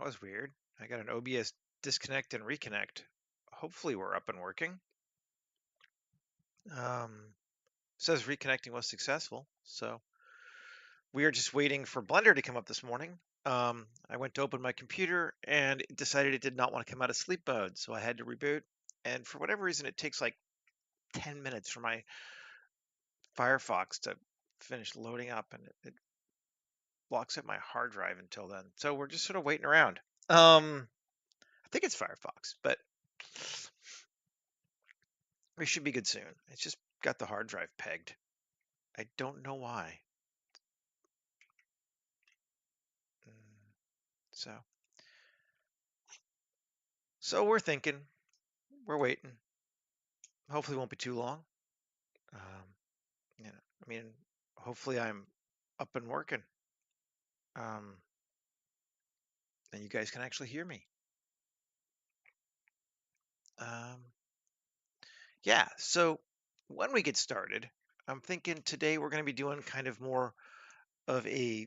was weird. I got an OBS disconnect and reconnect. Hopefully we're up and working. Says reconnecting was successful. So we are just waiting for Blender to come up this morning. I went to open my computer and it decided it did not want to come out of sleep mode. So I had to reboot. And for whatever reason, it takes like 10 minutes for my Firefox to finish loading up, and it blocks up my hard drive until then. So we're just sort of waiting around. I think it's Firefox, but we should be good soon. It's just got the hard drive pegged. I don't know why. So, so we're thinking, we're waiting. Hopefully, it won't be too long. Yeah, I mean, hopefully, I'm up and working, and you guys can actually hear me. Yeah. So when we get started, I'm thinking today we're going to be doing kind of more of an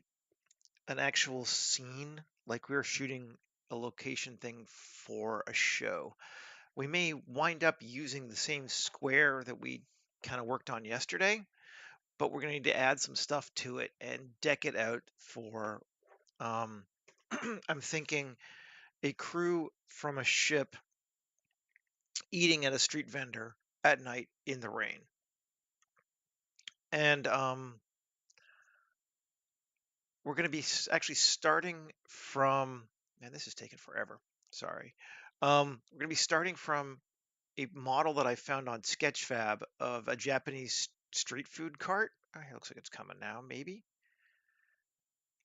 actual scene, like we were shooting a location thing for a show. We may wind up using the same square that we kind of worked on yesterday, but we're going to need to add some stuff to it and deck it out for, um, I'm thinking a crew from a ship eating at a street vendor at night in the rain. And we're going to be actually starting from, man, this is taking forever. Sorry. We're going to be starting from a model that I found on Sketchfab of a Japanese street food cart. Oh, it looks like it's coming now, maybe.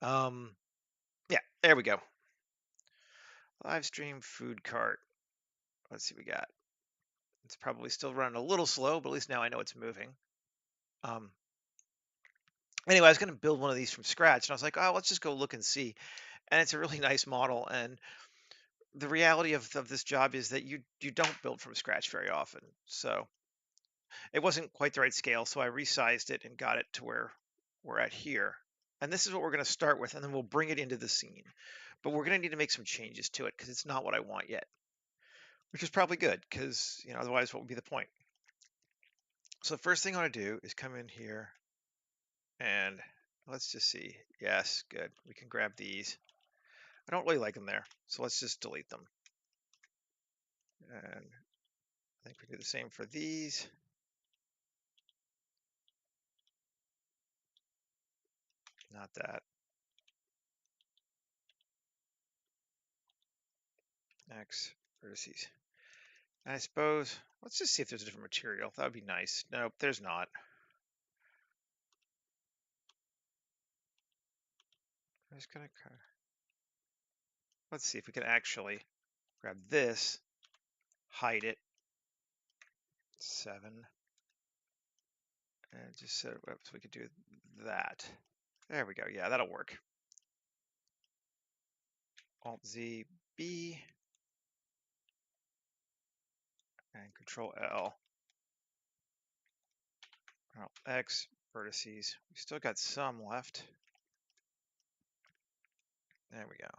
Yeah, there we go. Live stream food cart. Let's see what we got. It's probably still running a little slow, but at least now I know it's moving. Anyway, I was going to build one of these from scratch, and I was like, oh, let's just go look and see. And it's a really nice model. And the reality of this job is that you don't build from scratch very often. So it wasn't quite the right scale. So I resized it and got it to where we're at here. And this is what we're going to start with, and then we'll bring it into the scene. But we're going to need to make some changes to it because it's not what I want yet, which is probably good because, otherwise what would be the point? So the first thing I want to do is come in here and let's just see. Yes, good. We can grab these. I don't really like them there, so let's just delete them. And I think we do the same for these. Not that. X vertices. And I suppose, let's just see if there's a different material. That would be nice. Nope, there's not. I'm just gonna let's see if we can actually grab this, hide it, 7, and just so we could do that. There we go. Yeah, that'll work. Alt Z B and Control L. Alt X vertices. We still got some left. There we go.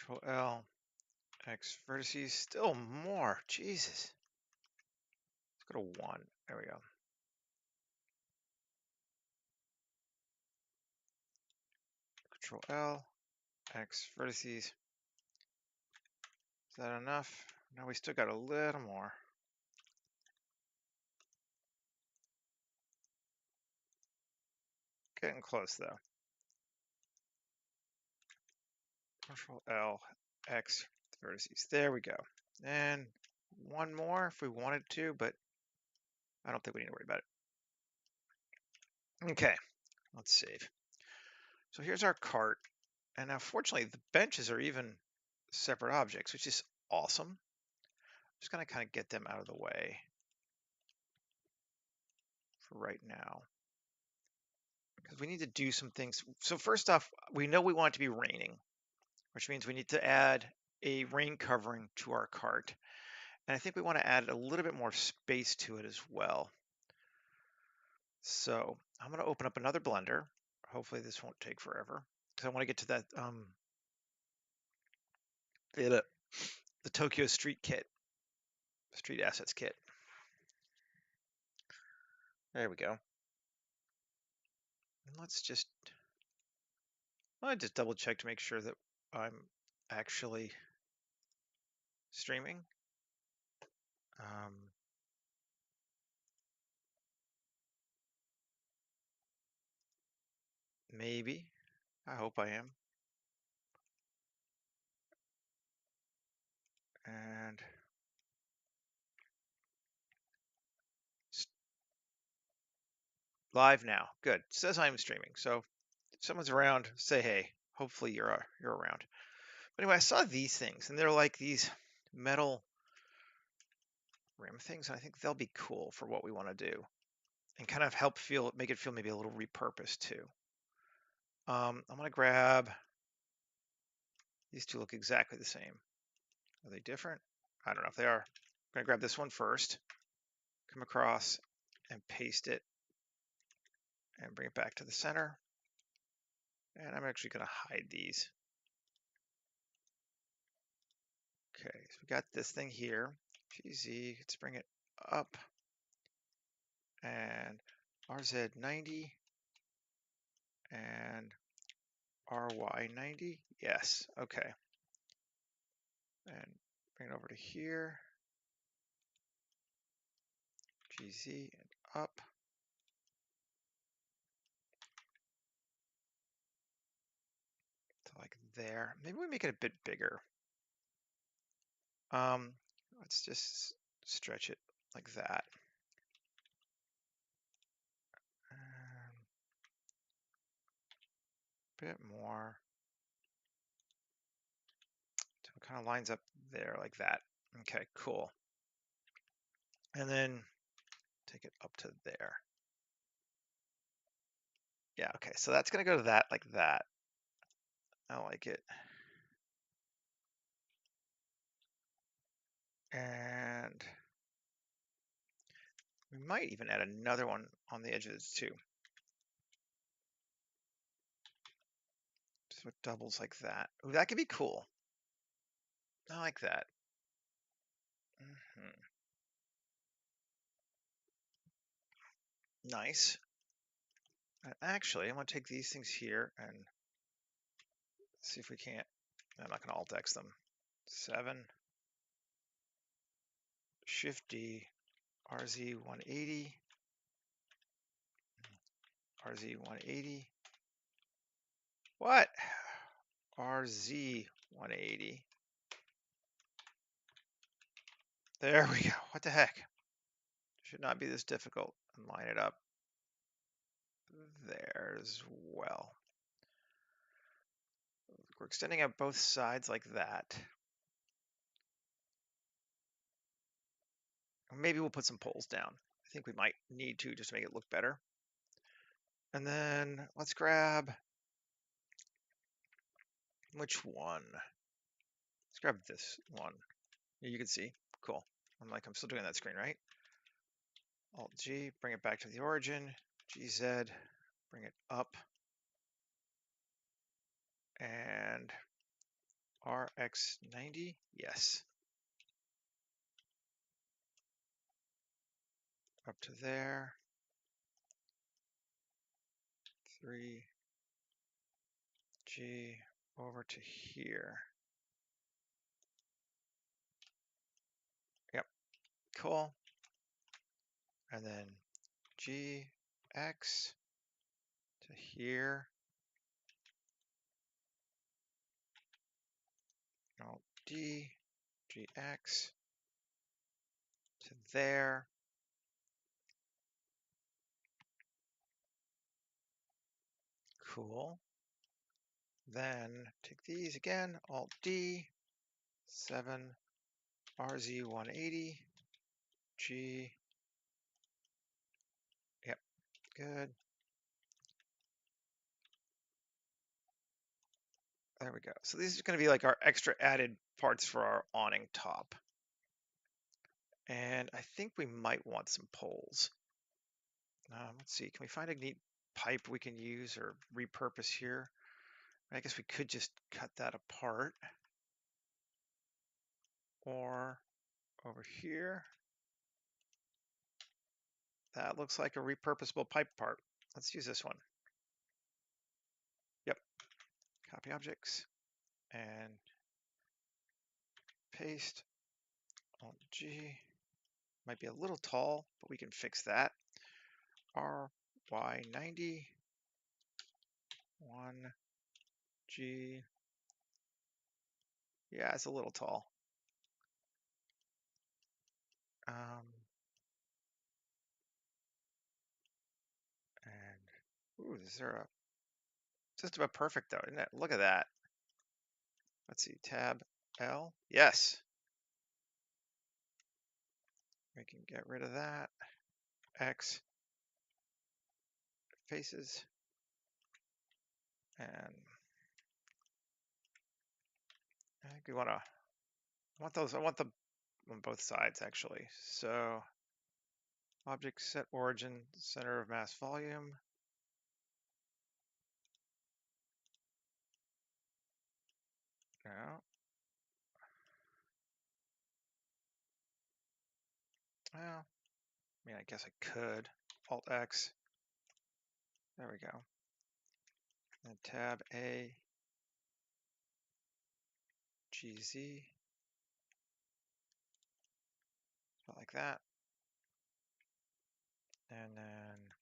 Control L, X vertices. Still more. Jesus. Let's go to 1. There we go. Control L, X vertices. Is that enough? No, we still got a little more. Getting close though. Control L, X vertices. There we go. And one more if we wanted to, but I don't think we need to worry about it. Okay, let's save. So here's our cart. And now fortunately the benches are even separate objects, which is awesome. I'm just gonna kind of get them out of the way for right now, because we need to do some things. So first off, we know we want it to be raining, which means we need to add a rain covering to our cart. And I think we want to add a little bit more space to it as well. So I'm going to open up another Blender. Hopefully this won't take forever because I want to get to that the, the Tokyo Street kit, Street Assets kit. There we go. And let's just, I just double check to make sure that I'm actually streaming. Maybe. I hope I am. And live now. Good. It says I'm streaming. So if someone's around, say hey. Hopefully you're around. But anyway, I saw these things, and they're like these metal rim things. And I think they'll be cool for what we want to do, and kind of make it feel maybe a little repurposed too. I'm gonna grab these two. Look exactly the same. Are they different? I don't know if they are. I'm gonna grab this one first, come across, and paste it, and bring it back to the center. And I'm actually gonna hide these. Okay, so we got this thing here. GZ, let's bring it up. And RZ90 and RY90. Yes, okay. And bring it over to here. GZ and up. To like there. Maybe we make it a bit bigger. Let's just stretch it like that. A bit more. So it kind of lines up there like that. Okay, cool. And then take it up to there. Yeah, okay, so that's gonna go to that like that. I like it. And we might even add another one on the edges too. So it doubles like that. Ooh, that could be cool. I like that. Nice. And actually, I'm going to take these things here and see if we can't. I'm not going to Alt-X them. 7, Shift-D, RZ180, RZ180. What? RZ180. There we go. What the heck? Should not be this difficult. And line it up there as well. We're extending out both sides like that. Maybe we'll put some poles down. I think we might need to just to make it look better. And then let's grab, which one? Let's grab this one. You can see, cool. I'm still doing that screen, right? Alt G, bring it back to the origin. GZ, bring it up. And RX90, yes. Up to there. 3G over to here. Yep, cool. And then GX to here. Alt D, GX to there. Cool. Then take these again, Alt D, 7, RZ180, G. Yep, good. There we go. So these are going to be like our extra added parts for our awning top. And I think we might want some poles. Let's see, can we find a neat pipe we can use or repurpose here? I guess we could just cut that apart. Or over here, that looks like a repurposable pipe part. Let's use this one. Yep, copy objects and paste, Alt G. Might be a little tall, but we can fix that. RY90, 1G. Yeah, it's a little tall. And ooh, is there a just about perfect though, isn't it? Look at that. Let's see, Tab L. Yes. We can get rid of that. X faces. And I think we want to, I want those, I want them on both sides actually. So object set origin, center of mass volume. No. Well, I mean, I guess I could. Alt X. There we go. And Tab A, GZ. Like that. And then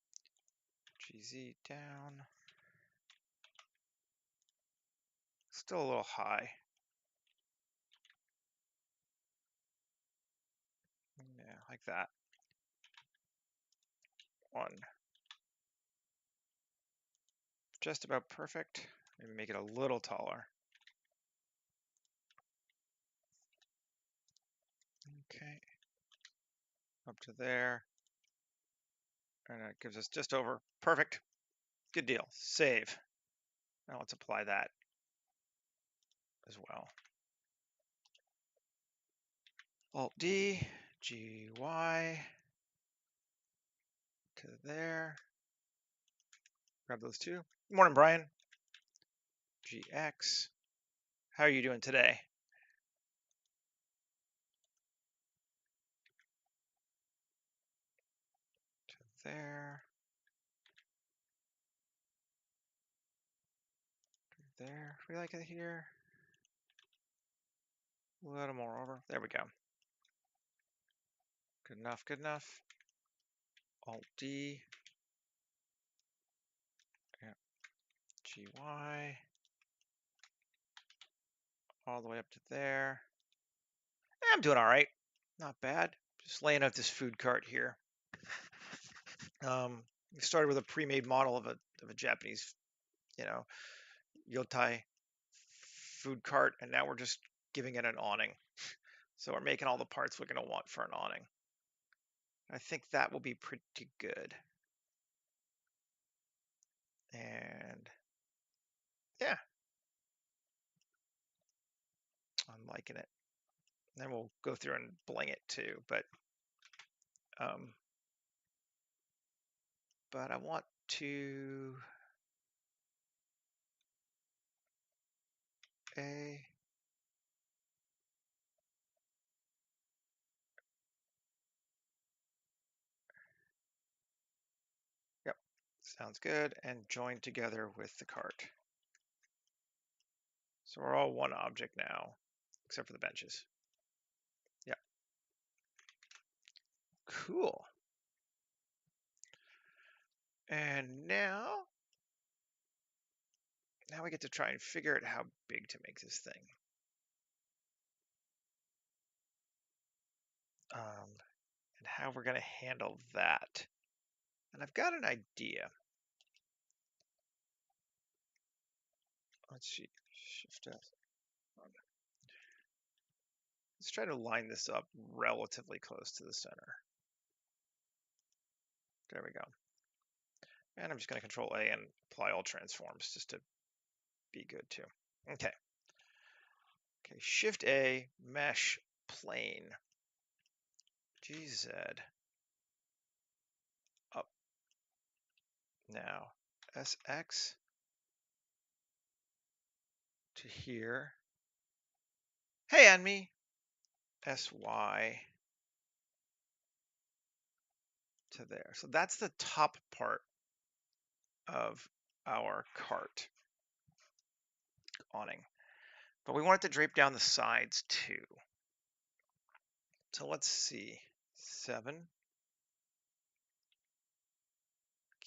GZ down. Still a little high. Yeah, like that. One. Just about perfect. Maybe make it a little taller. Okay. Up to there. And it gives us just over. Perfect. Good deal. Save. Now let's apply that as well. Alt D, GY to there. Grab those two. Good morning, Brian. GX. How are you doing today? To there. To there. We like it here. A little more over. There we go. Good enough, good enough. Alt D. Yeah. GY. All the way up to there. I'm doing all right. Not bad. Just laying out this food cart here. We started with a pre-made model of a Japanese, you know, yotai food cart, and now we're just giving it an awning. So we're making all the parts we're going to want for an awning. I think that will be pretty good. And yeah, I'm liking it. Then we'll go through and bling it too, but I want to a yep, sounds good, and join together with the cart. So we're all one object now, except for the benches. Yep. Cool. And now we get to try and figure out how big to make this thing. And how we're going to handle that. And I've got an idea. Let's see, Shift S. Let's try to line this up relatively close to the center. There we go. And I'm just going to Control A and apply all transforms just to be good too. Okay. Okay, Shift A, Mesh, Plane. GZ. Up. Now, SX to here. Hey, and me. SY to there. So that's the top part of our cart awning. But we want it to drape down the sides too. So let's see. 7.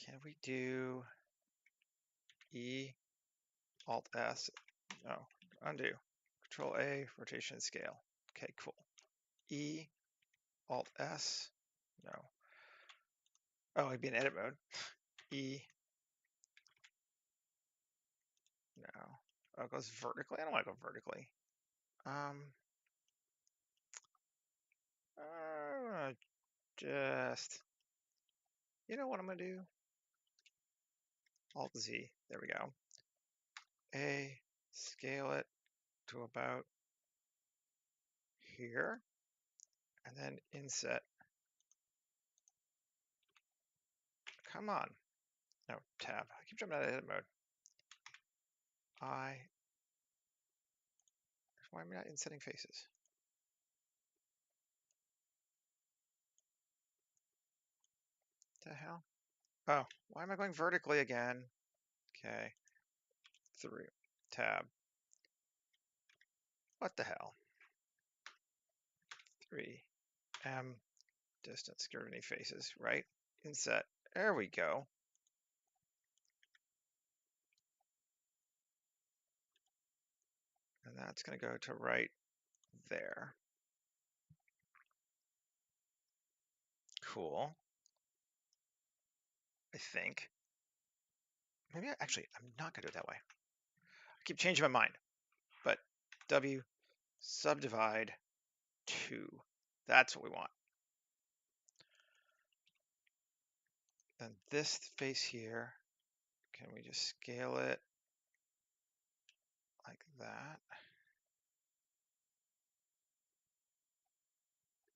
Can we do E, Alt S? No, undo. Control A, rotation and scale. Okay, cool. E, Alt S. No. Oh, it'd be in edit mode. E. No. Oh, it goes vertically. I don't want to go vertically. Just, you know what I'm gonna do? Alt Z. There we go. A. Scale it to about here, and then inset. Come on. No, tab. I keep jumping out of edit mode. Why am I not insetting faces? What the hell? Oh, why am I going vertically again? Okay. 3. Tab. What the hell? 3. M. Distance. Get rid of any faces, right? Inset. There we go. And that's going to go to right there. Cool. I think. Maybe actually, I'm not going to do it that way. I keep changing my mind. But W subdivide 2. That's what we want. And this face here, can we just scale it like that?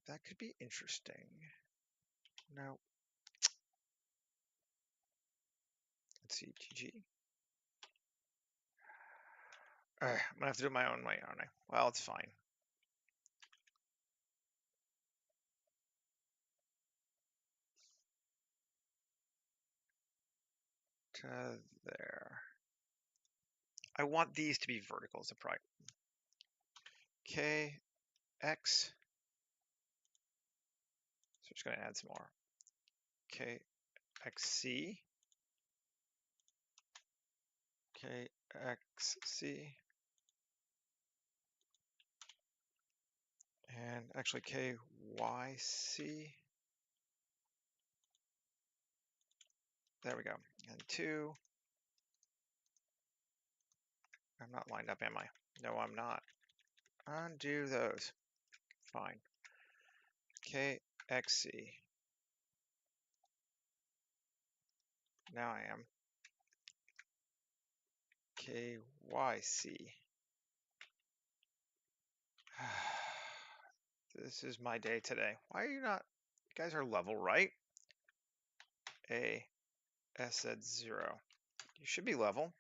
That could be interesting. No. Let's see, GG. I'm gonna have to do it my own way, aren't I? Well, it's fine. To there. I want these to be vertical as a priority. K, X. So I'm just gonna add some more. K, X, C. K, X, C. And actually K, Y, C. There we go. And 2. I'm not lined up, am I? No, I'm not. Undo those. Fine. KXC. Now I am. KYC. This is my day today. Why are you not? You guys are level, right? A. S at 0. You should be level.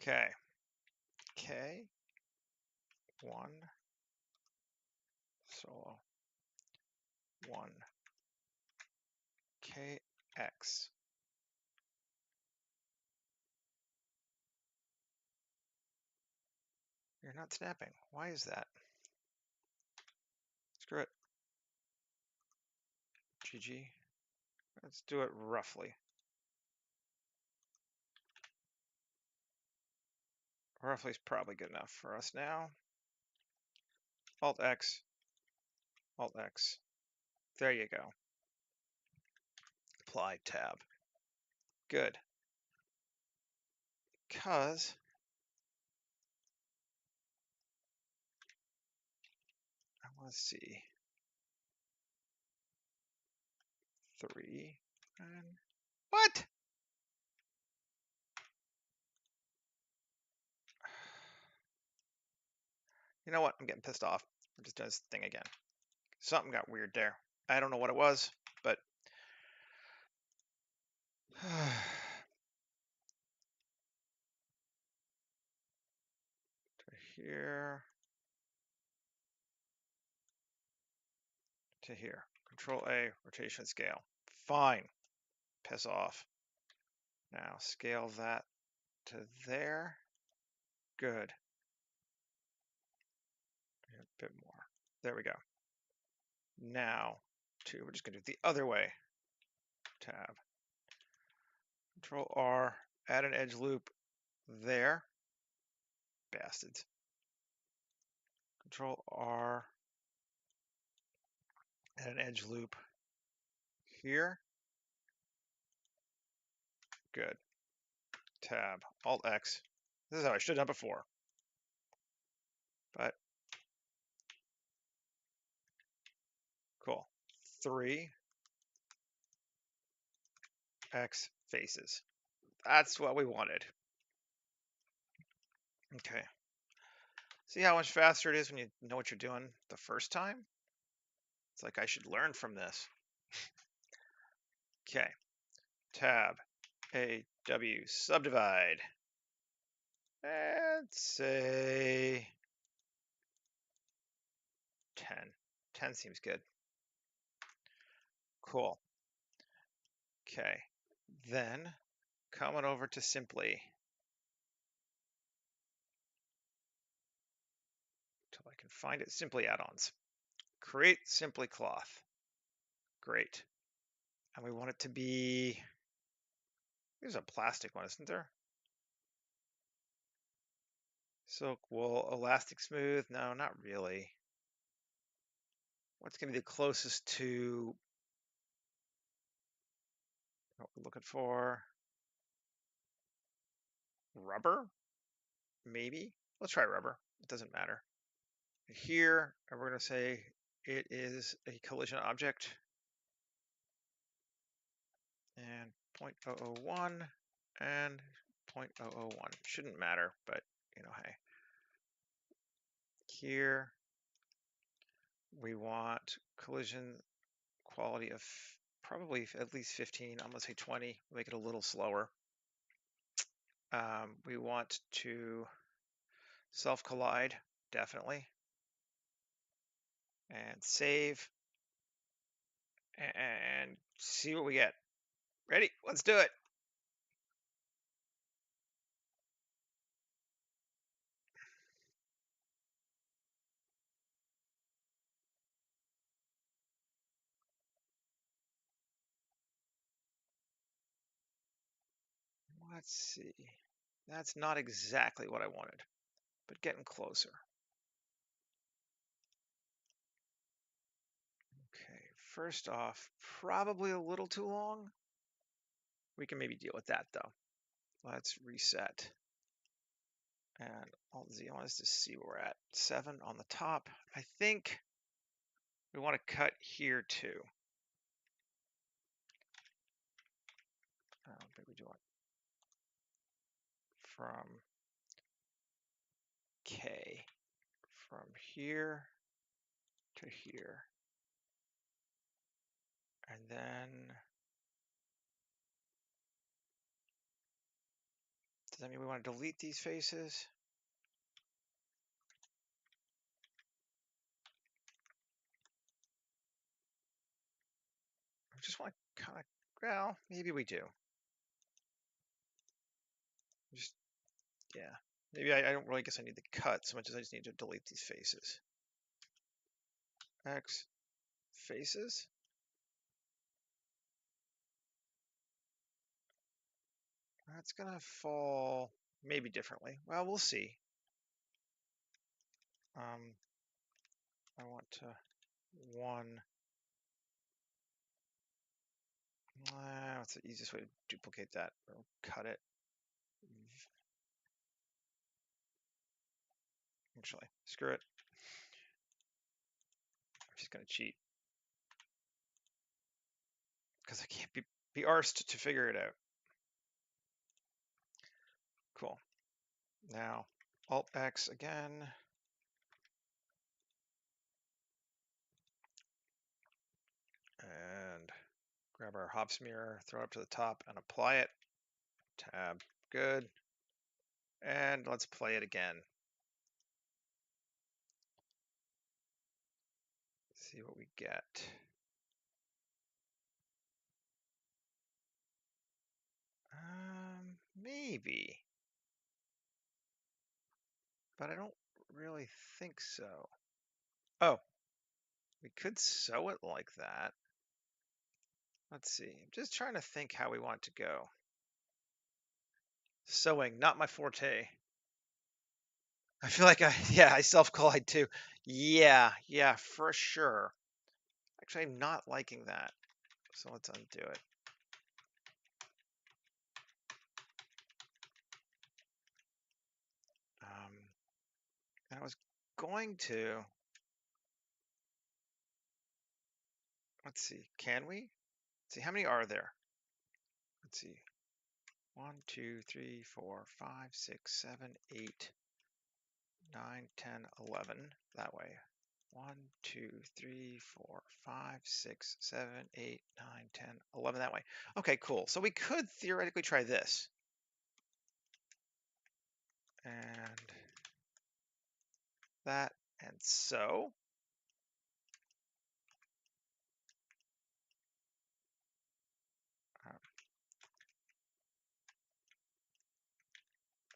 Okay. K. 1. Solo. 1. KX. You're not snapping. Why is that? Screw it. GG. Let's do it roughly. Roughly is probably good enough for us now. Alt X. Alt X. There you go. Apply tab. Good. Because I want to see 3 and what? You know what? I'm getting pissed off. I'm just doing this thing again. Something got weird there. I don't know what it was, but To here, to here. Control A, rotation scale. Fine. Piss off. Now scale that to there. Good. A bit more. There we go. Now, we're just going to do it the other way. Tab. Control R, add an edge loop there. Bastards. Control R, add an edge loop here. Good. Tab, Alt X. This is how I should have done before. But cool. 3 X faces. That's what we wanted. Okay. See how much faster it is when you know what you're doing the first time? It's like I should learn from this. Okay. Tab, A, W, subdivide. Let's say 10. 10 seems good. Cool. Okay. Then coming over to simply. Until I can find it. Simply add-ons. Create simply cloth. Great. And we want it to be, there's a plastic one, isn't there? Silk wool, elastic smooth. No, not really. What's going to be the closest to what we're looking for? Rubber? Maybe. Let's try rubber. It doesn't matter. Here, and we're going to say it is a collision object. And 0.001 and 0.001. Shouldn't matter, but you know, hey. Here we want collision quality of probably at least 15. I'm gonna say 20. Make it a little slower. We want to self collide, definitely, and save and see what we get. Ready? Let's do it. Let's see. That's not exactly what I wanted, but getting closer. Okay, first off, probably a little too long. We can maybe deal with that though. Let's reset. And Alt Z, I want us to see where we're at. 7 on the top. I think we want to cut here too. I don't think we do it. From K, from here to here. And then, does that mean we want to delete these faces? I just want to kind of, well, maybe we do. Just, yeah. Maybe I don't really guess I need the cut so much as I just need to delete these faces. X faces. That's gonna fall maybe differently. Well, we'll see. I want to one. What's the easiest way to duplicate that? Or cut it. Actually, screw it. I'm just gonna cheat because I can't be arsed to figure it out. Cool. Now, Alt X again. And Grab our hops mirror, throw it up to the top, and apply it. Tab, good. And let's play it again. See what we get. Maybe. But I don't really think so. Oh, we could sew it like that. Let's see. I'm just trying to think how we want to go. Sewing, not my forte. I feel like I self-collide too. Yeah, for sure. Actually, I'm not liking that. So let's undo it. And I was going to, let's see, can we? Let's see, how many are there? Let's see. 1, 2, 3, 4, 5, 6, 7, 8, 9, 10, 11. That way. 1, 2, 3, 4, 5, 6, 7, 8, 9, 10, 11 that way. Okay, cool. So we could theoretically try this. And that, and so.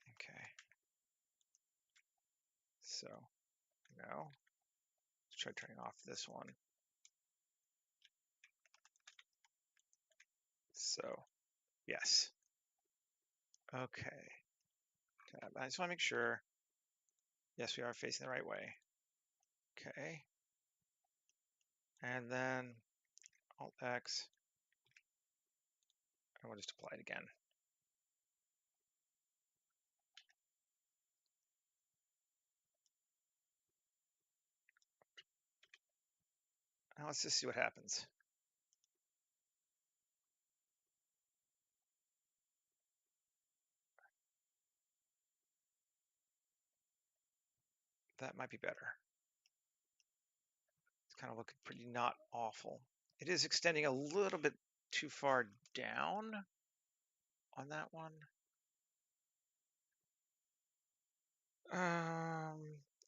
Okay. So, no. Let's try turning off this one. So, yes. Okay. Tab. I just want to make sure. Yes, we are facing the right way. Okay. And then Alt X. And we'll just apply it again. Now let's just see what happens. That might be better. It's kind of looking pretty not awful. It is extending a little bit too far down on that one.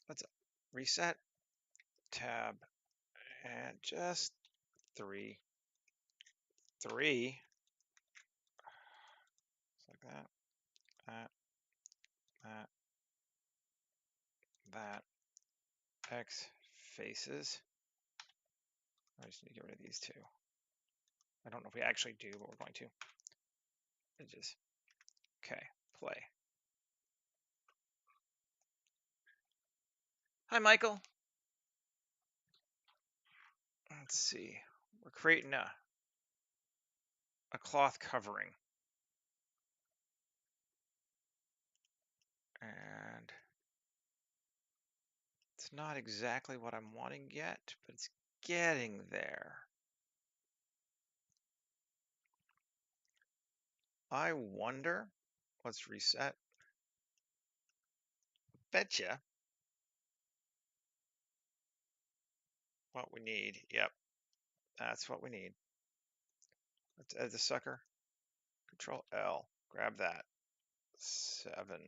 Let's reset, tab, and just 3. Just like that, that, X faces. I just need to get rid of these two. I don't know if we actually do, but we're going to. Edges. Okay, play. Hi, Michael. Let's see. We're creating a cloth covering. And it's not exactly what I'm wanting yet, but it's getting there. I wonder, let's reset. Betcha. What we need. Yep, that's what we need. Let's edit the sucker. Control L. Grab that. 7.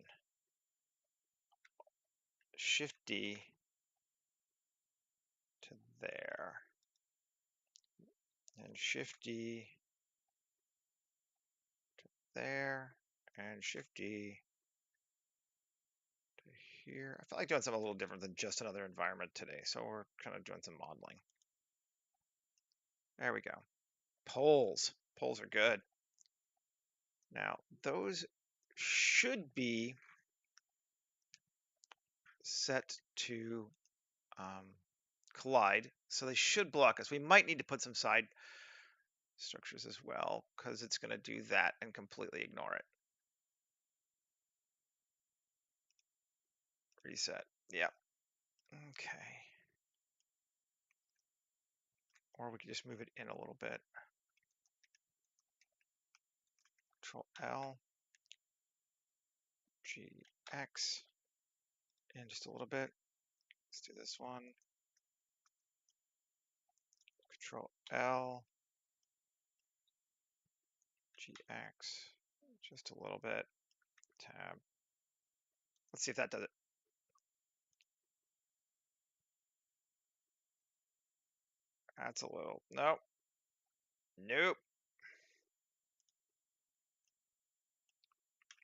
Shift D to there. And Shift D to there. And Shift D to here. I feel like doing something a little different than just another environment today. So we're kind of doing some modeling. There we go. Poles. Poles are good. Now, those should be set to collide, so they should block us. We might need to put some side structures as well, because it's going to do that and completely ignore it. Reset. Yep. Okay. Or we could just move it in a little bit. Control L. GX. In just a little bit. Let's do this one. Control L. GX, just a little bit, tab. Let's see if that does it. That's a little, nope, nope.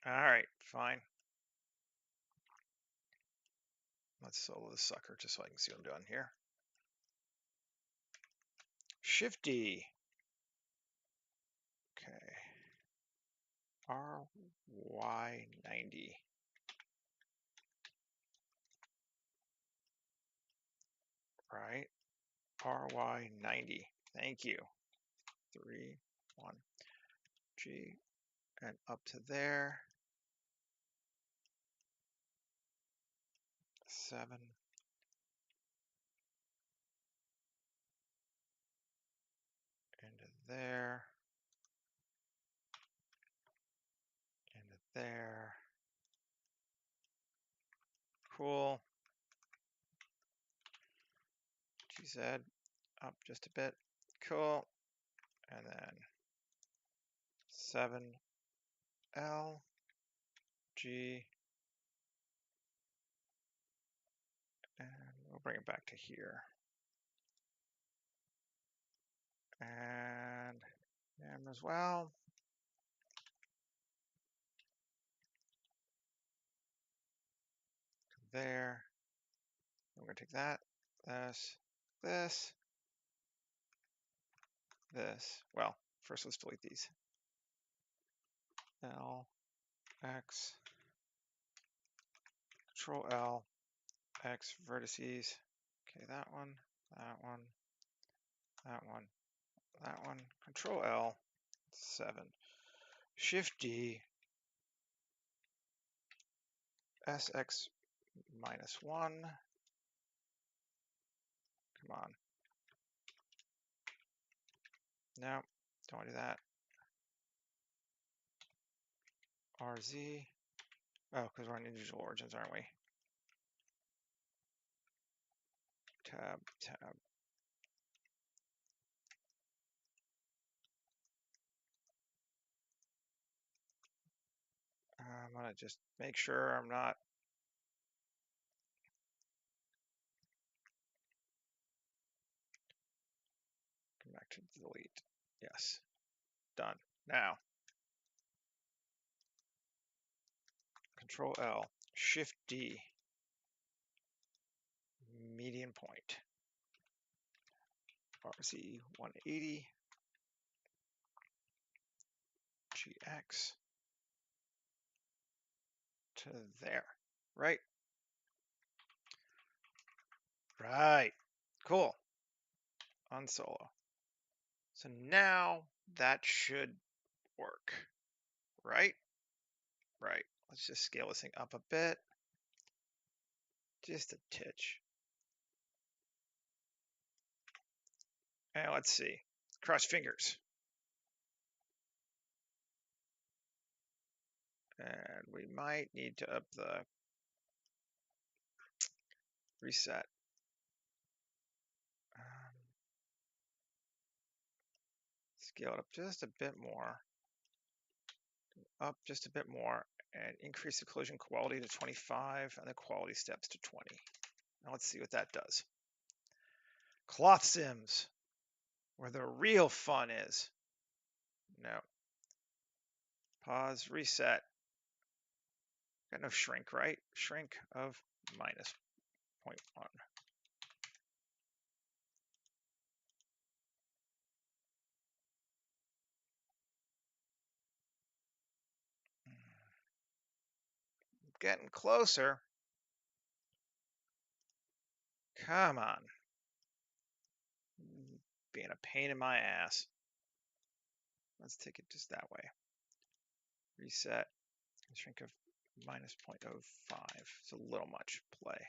All right, fine. Let's solo this sucker just so I can see what I'm doing here. Shift D. Okay. RY90. Right. RY90. Thank you. 3, 1, G, and up to there. 7. Into there. Into there. Cool. GZ up just a bit. Cool. And then 7L G, and we'll bring it back to here. And M as well. There. I'm going to take that, this. Well, first let's delete these. L, X, Control L, X vertices. Okay, that one, that one, that one, that one. Control L, 7. Shift D, SX -1. Come on. No, don't want to do that. RZ. Oh, because we're on individual origins, aren't we? Tab, tab. I'm going to just make sure I'm not. Come back to delete. Yes. Done. Now, Control L, Shift D, median point. RZ 180, GX to there. Right? Right. Cool. Unsolo. So now that should work. Right? Right. Let's just scale this thing up a bit. Just a titch. And let's see. Cross fingers. And we might need to up the reset. Scale it up just a bit more. Up just a bit more. And increase the collision quality to 25 and the quality steps to 20. Now let's see what that does. Cloth sims, where the real fun is. No. Pause, reset. Got no shrink, right? Shrink of -0.1. Getting closer. Come on. Being a pain in my ass. Let's take it just that way. Reset. Shrink of -0.05. It's a little much. Play.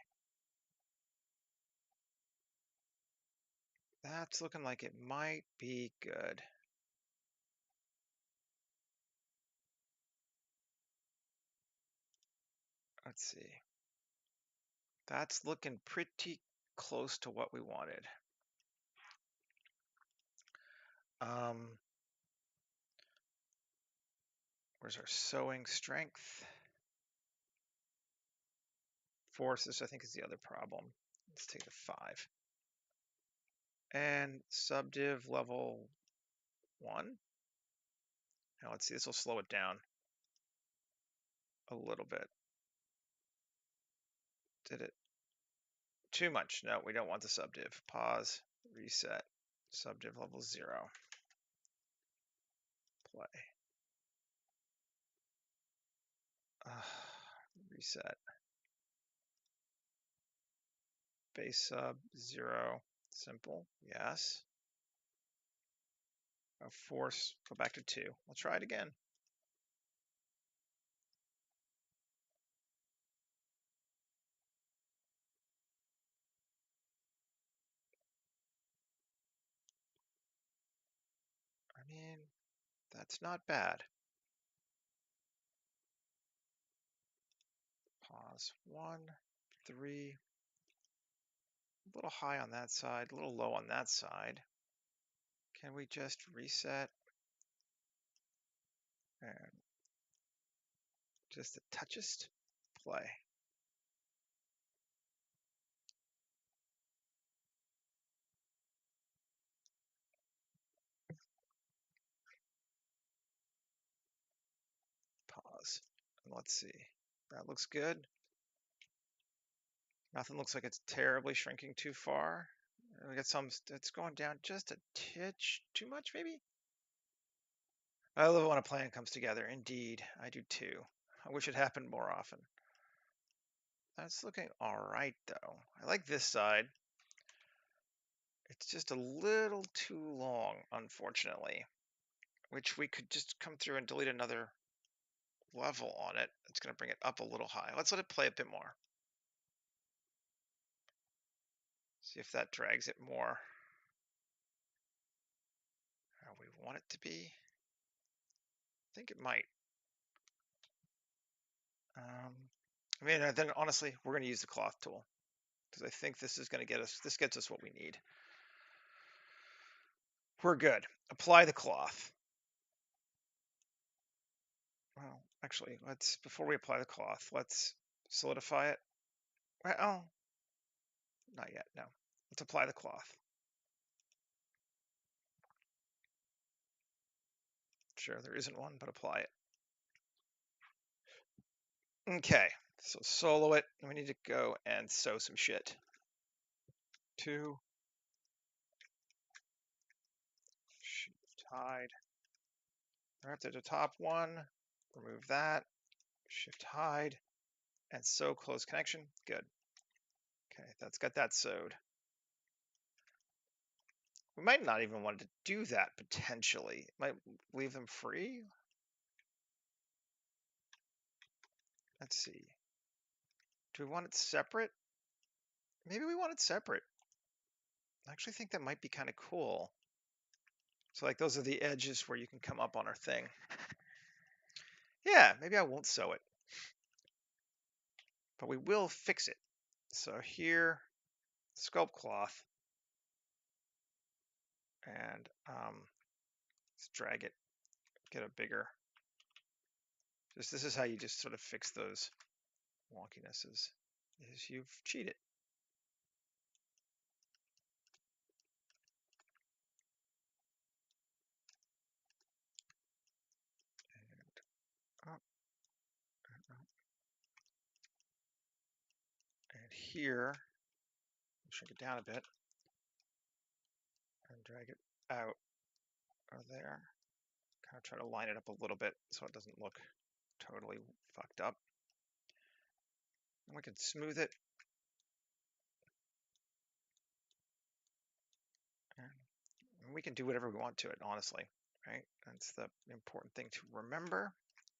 That's looking like it might be good. Let's see. That's looking pretty close to what we wanted. Where's our sewing strength? Forces, I think, is the other problem. Let's take the 5. And subdiv level 1. Now let's see, this will slow it down a little bit. Did it? Too much. No, we don't want the subdiv. Pause, reset, subdiv level 0. Play. Reset. Base sub 0. Simple. Yes. Force. Go back to 2. We'll try it again. I mean, that's not bad. Pause. 1, 3. A little high on that side, a little low on that side. Can we just reset? And just the toughest play. Pause. And let's see. That looks good. Nothing looks like it's terribly shrinking too far. We got some, it's going down just a titch too much, maybe? I love it when a plan comes together. Indeed, I do too. I wish it happened more often. That's looking all right, though. I like this side. It's just a little too long, unfortunately, which we could just come through and delete another level on it. It's going to bring it up a little high. Let's let it play a bit more. See if that drags it more how we want it to be. I think it might. I mean, then honestly, we're going to use the cloth tool because I think this is going to get us, this gets us what we need. We're good. Apply the cloth. Well, actually, before we apply the cloth, let's solidify it. Well, not yet, no. Let's apply the cloth. Sure, there isn't one, but apply it. Okay, so solo it. We need to go and sew some shit. 2. Shift hide. Right to the top 1. Remove that. Shift hide. And sew close connection. Good. Okay, that's got that sewed. We might not even want to do that potentially. Might leave them free. Let's see. Do we want it separate? Maybe we want it separate. I actually think that might be kind of cool. So like those are the edges where you can come up on our thing. Yeah, maybe I won't sew it. But we will fix it. So here, sculpt cloth. And let's drag it, get a bigger. This is how you just sort of fix those wonkinesses, is you've cheated. And up, and up. And here, shrink it down a bit and drag it out or there. Kind of try to line it up a little bit so it doesn't look totally fucked up. And we can smooth it. And we can do whatever we want to it, honestly, right? That's the important thing to remember,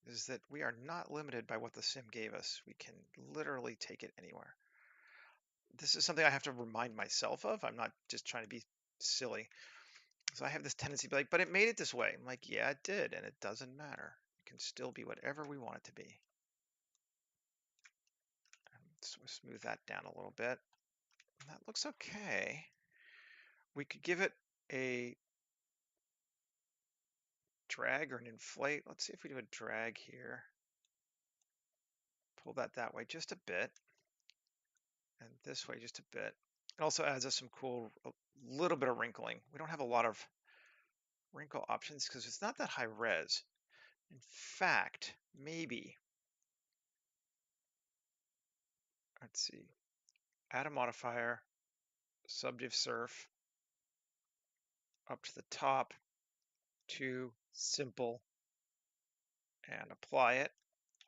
is that we are not limited by what the sim gave us. We can literally take it anywhere. This is something I have to remind myself of. I'm not just trying to be silly. So I have this tendency to be like, but it made it this way. I'm like, yeah, it did, and it doesn't matter. It can still be whatever we want it to be. So we'll smooth that down a little bit. That looks okay. We could give it a drag or an inflate. Let's see if we do a drag here. Pull that way just a bit, and this way just a bit. It also adds us some cool, a little bit of wrinkling. We don't have a lot of wrinkle options because it's not that high res. In fact, maybe, let's see, add a modifier, subdiv surf, up to the top to simple, and apply it.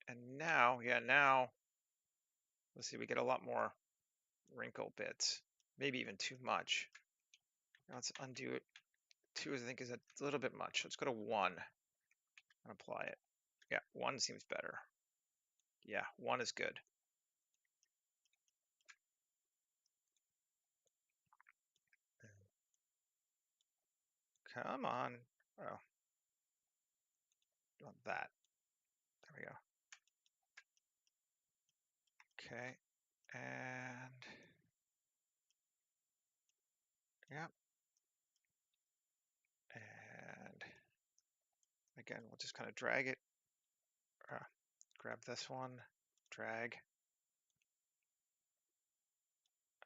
And now, yeah, now, let's see, we get a lot more wrinkle bits, maybe even too much. Now let's undo it. 2 I think is a little bit much. Let's go to 1 and apply it. Yeah, 1 seems better. Yeah, 1 is good. Come on. Oh, want that. There we go. Okay. And yeah. And again, we'll just kind of drag it. Grab this one, drag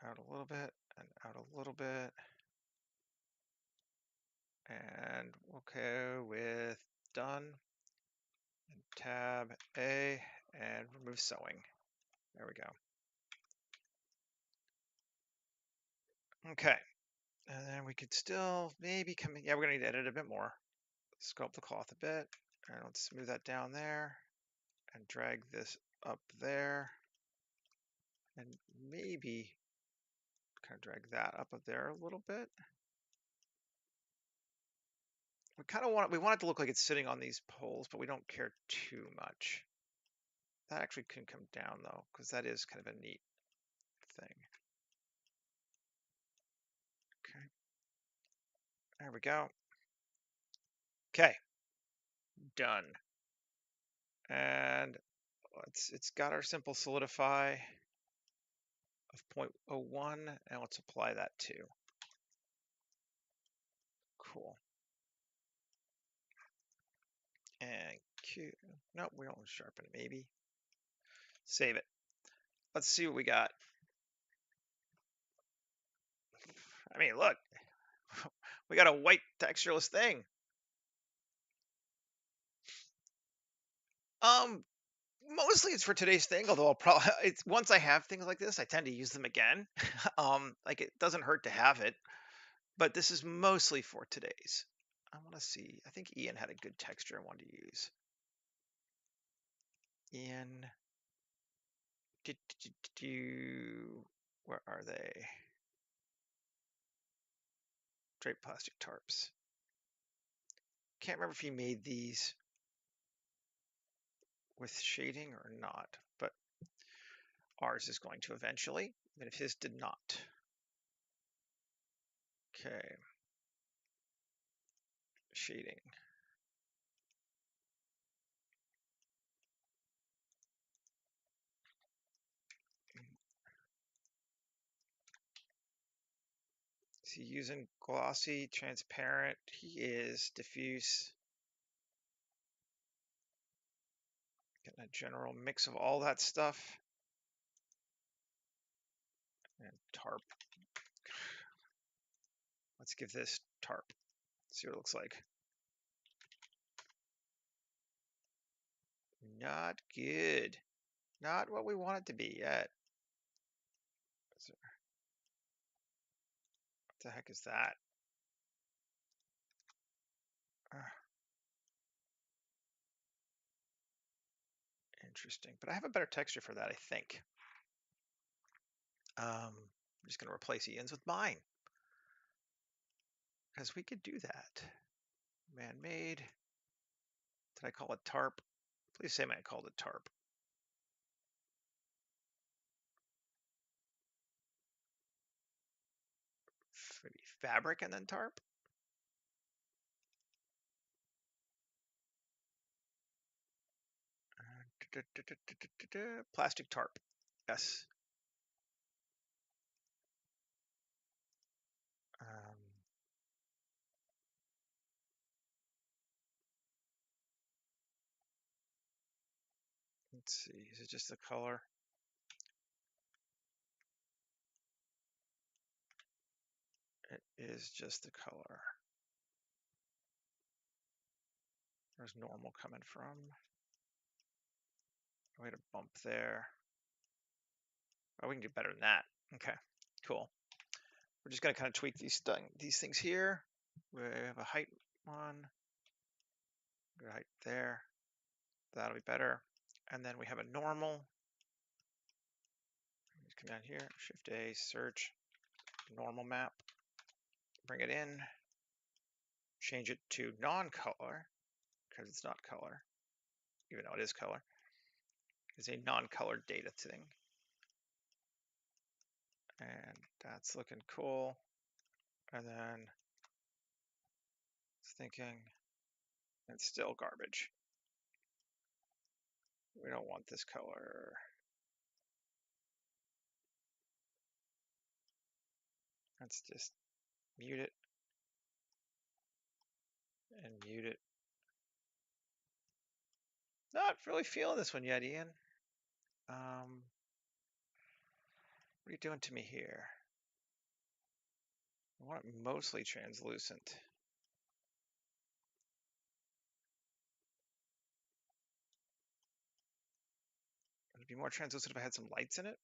out a little bit and out a little bit. And we'll go with done. And tab A and remove sewing. There we go. Okay. And then we could still maybe come in. Yeah, we're going to need to edit a bit more. Sculpt the cloth a bit. And let's move that down there and drag this up there. And maybe kind of drag that up there a little bit. We kind of want it to look like it's sitting on these poles, but we don't care too much. That actually can come down though, because that is kind of a neat thing. Okay. There we go. Okay. Done. And it's got our simple solidify of 0.01, and let's apply that too. Cool. And Q. Nope, we don't sharpen it. Maybe. Save it. Let's see what we got. I mean, look, we got a white textureless thing. Mostly it's for today's thing, although I'll probably it's once I have things like this, I tend to use them again. Like it doesn't hurt to have it, but this is mostly for today's. I want to see. I think Ian had a good texture I wanted to use. Ian, where are they? Draped plastic tarps. Can't remember if he made these with shading or not, but ours is going to eventually, even if his did not. Okay. Shading. Is he using glossy, transparent? He is. Diffuse. Getting a general mix of all that stuff. And tarp. Let's give this tarp. See what it looks like. Not good. Not what we want it to be yet. What the heck is that? Interesting. But I have a better texture for that, I think. I'm just going to replace Ian's with mine. Because we could do that. Man-made. Did I call it tarp? Please say I called it tarp. Maybe fabric and then tarp? Plastic tarp. Yes. Um, Let's see, is it just the color? It is just the color. Where's normal coming from? We had a bump there. Oh, we can do better than that. Okay, cool. We're just gonna kind of tweak these things here. We have a height one, height there. That'll be better. And then we have a normal. Just come down here, Shift A, search, normal map, bring it in, change it to non-color, because it's not color, even though it is color. It's a non-colored data thing. And that's looking cool. And then it's thinking, it's still garbage. We don't want this color. Let's just mute it and mute it. Not really feeling this one yet, Ian. What are you doing to me here? I want it mostly translucent. Would it be more translucent if I had some lights in it?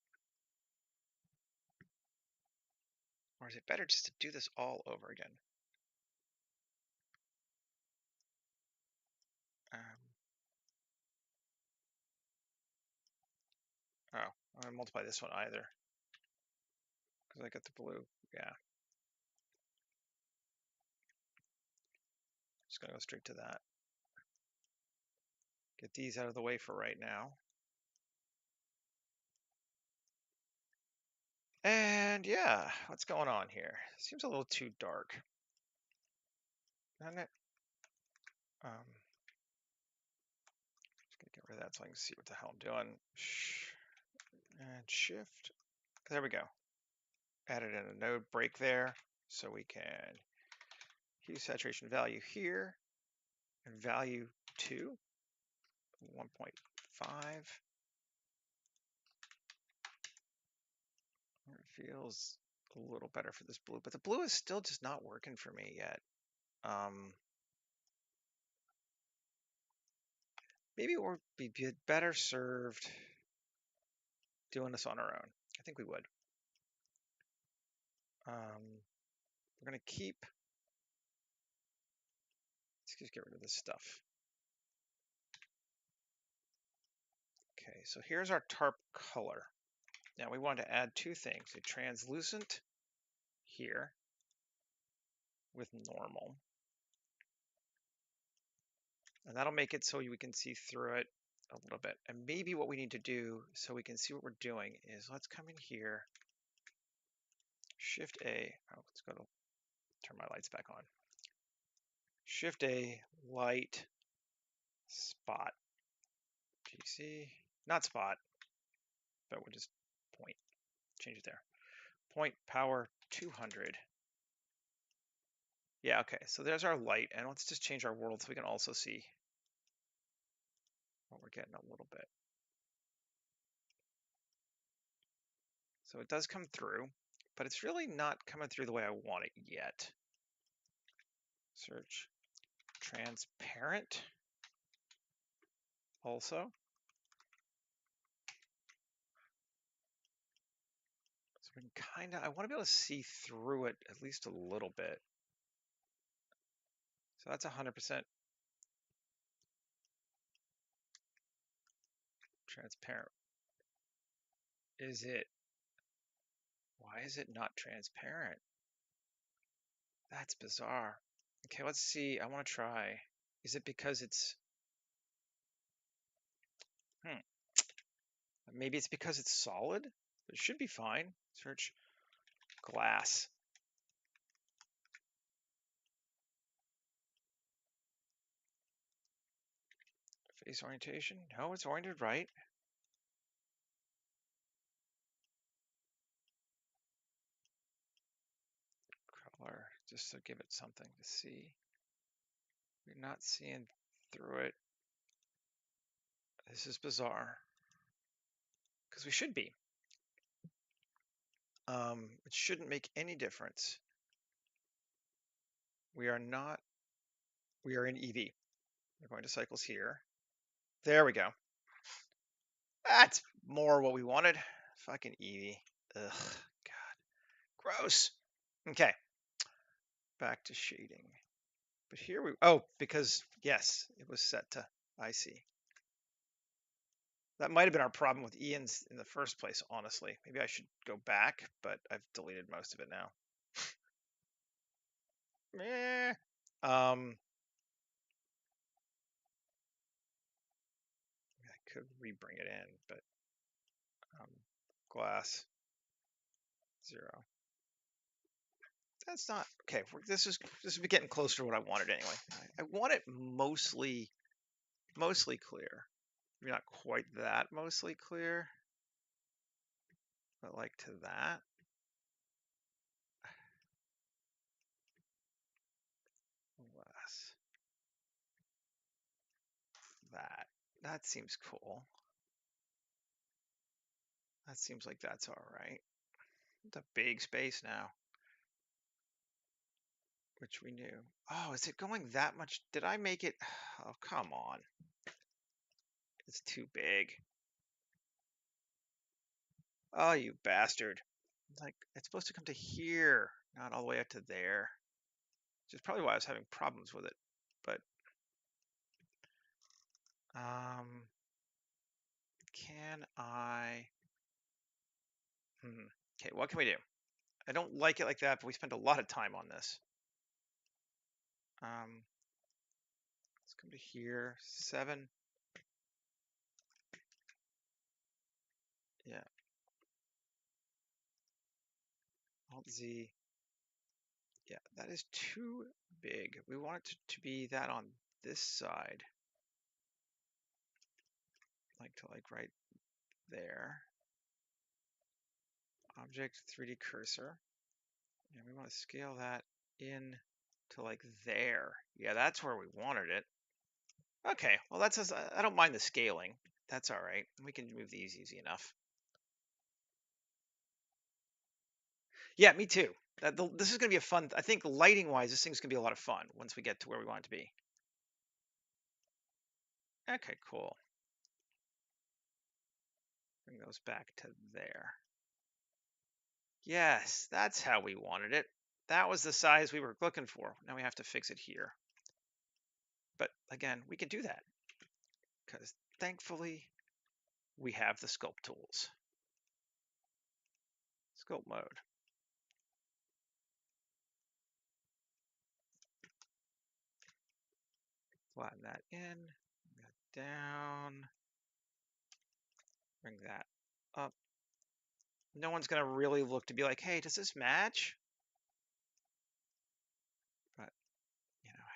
Or is it better just to do this all over again? Oh, I'm gonna multiply this one either. Because I got the blue, yeah. Just gonna go straight to that. Get these out of the way for right now. And yeah, what's going on here? Seems a little too dark. Doesn't it? Just gonna get rid of that so I can see what the hell I'm doing. And shift. There we go. Added in a node break there, so we can hue saturation value here and value 2, 1.5. It feels a little better for this blue, but the blue is still just not working for me yet. Maybe we'll be better served doing this on our own. I think we would. We're gonna keep. Let's just get rid of this stuff. Okay, so here's our tarp color. Now we want to add two things: a translucent here with normal. And that'll make it so we can see through it a little bit. And maybe what we need to do so we can see what we're doing is let's come in here, Shift A. Oh, let's go to turn my lights back on. Shift A, light, spot, GC, not spot, but we'll just point, change it there. Point power 200. Yeah, okay, so there's our light, and let's just change our world so we can also see what we're getting a little bit. So it does come through, but it's really not coming through the way I want it yet. Search transparent also. So we can I want to be able to see through it at least a little bit. So that's 100% transparent. Is it? Why is it not transparent? That's bizarre. Okay, let's see. I want to try. Is it because it's... Maybe it's because it's solid? It should be fine. Search glass. Face orientation. No, it's oriented right. Color, just to give it something to see. We're not seeing through it. This is bizarre. because we should be. It shouldn't make any difference. We are not, we are in EV. We're going to cycles here. There we go. That's more what we wanted. Fucking EV. Ugh, God, gross. Okay, back to shading. But here we, oh, because yes, it was set to, I see. That might have been our problem with Ian's in the first place, honestly. Maybe I should go back, but I've deleted most of it now. Meh. I could re-bring it in, but um, glass 0. That's not okay. This is getting closer to what I wanted anyway. I want it mostly clear. Maybe not quite that mostly clear, but like to that. Less. That seems cool. That seems like that's all right. It's a big space now, which we knew. Oh, is it going that much? Did I make it? Oh, come on. It's too big. Oh, you bastard. Like, it's supposed to come to here, not all the way up to there. Which is probably why I was having problems with it. But, can I... Okay, what can we do? I don't like it like that, but we spent a lot of time on this. Let's come to here, 7. Yeah. Alt Z. Yeah, that is too big. We want it to be that on this side. Like to like right there. Object 3D cursor. And we want to scale that in to like there. Yeah, that's where we wanted it. Okay, well that's just, I don't mind the scaling. That's all right. We can move these easy enough. Yeah, me too. This is going to be a fun, I think lighting wise, this thing's going to be a lot of fun once we get to where we want it to be. Okay, cool. Bring those back to there. Yes, that's how we wanted it. That was the size we were looking for. Now we have to fix it here. But again, we can do that because thankfully we have the sculpt tools. Sculpt mode. Flatten that in, bring that down, bring that up. No one's going to really look to be like, hey, does this match? But, you know,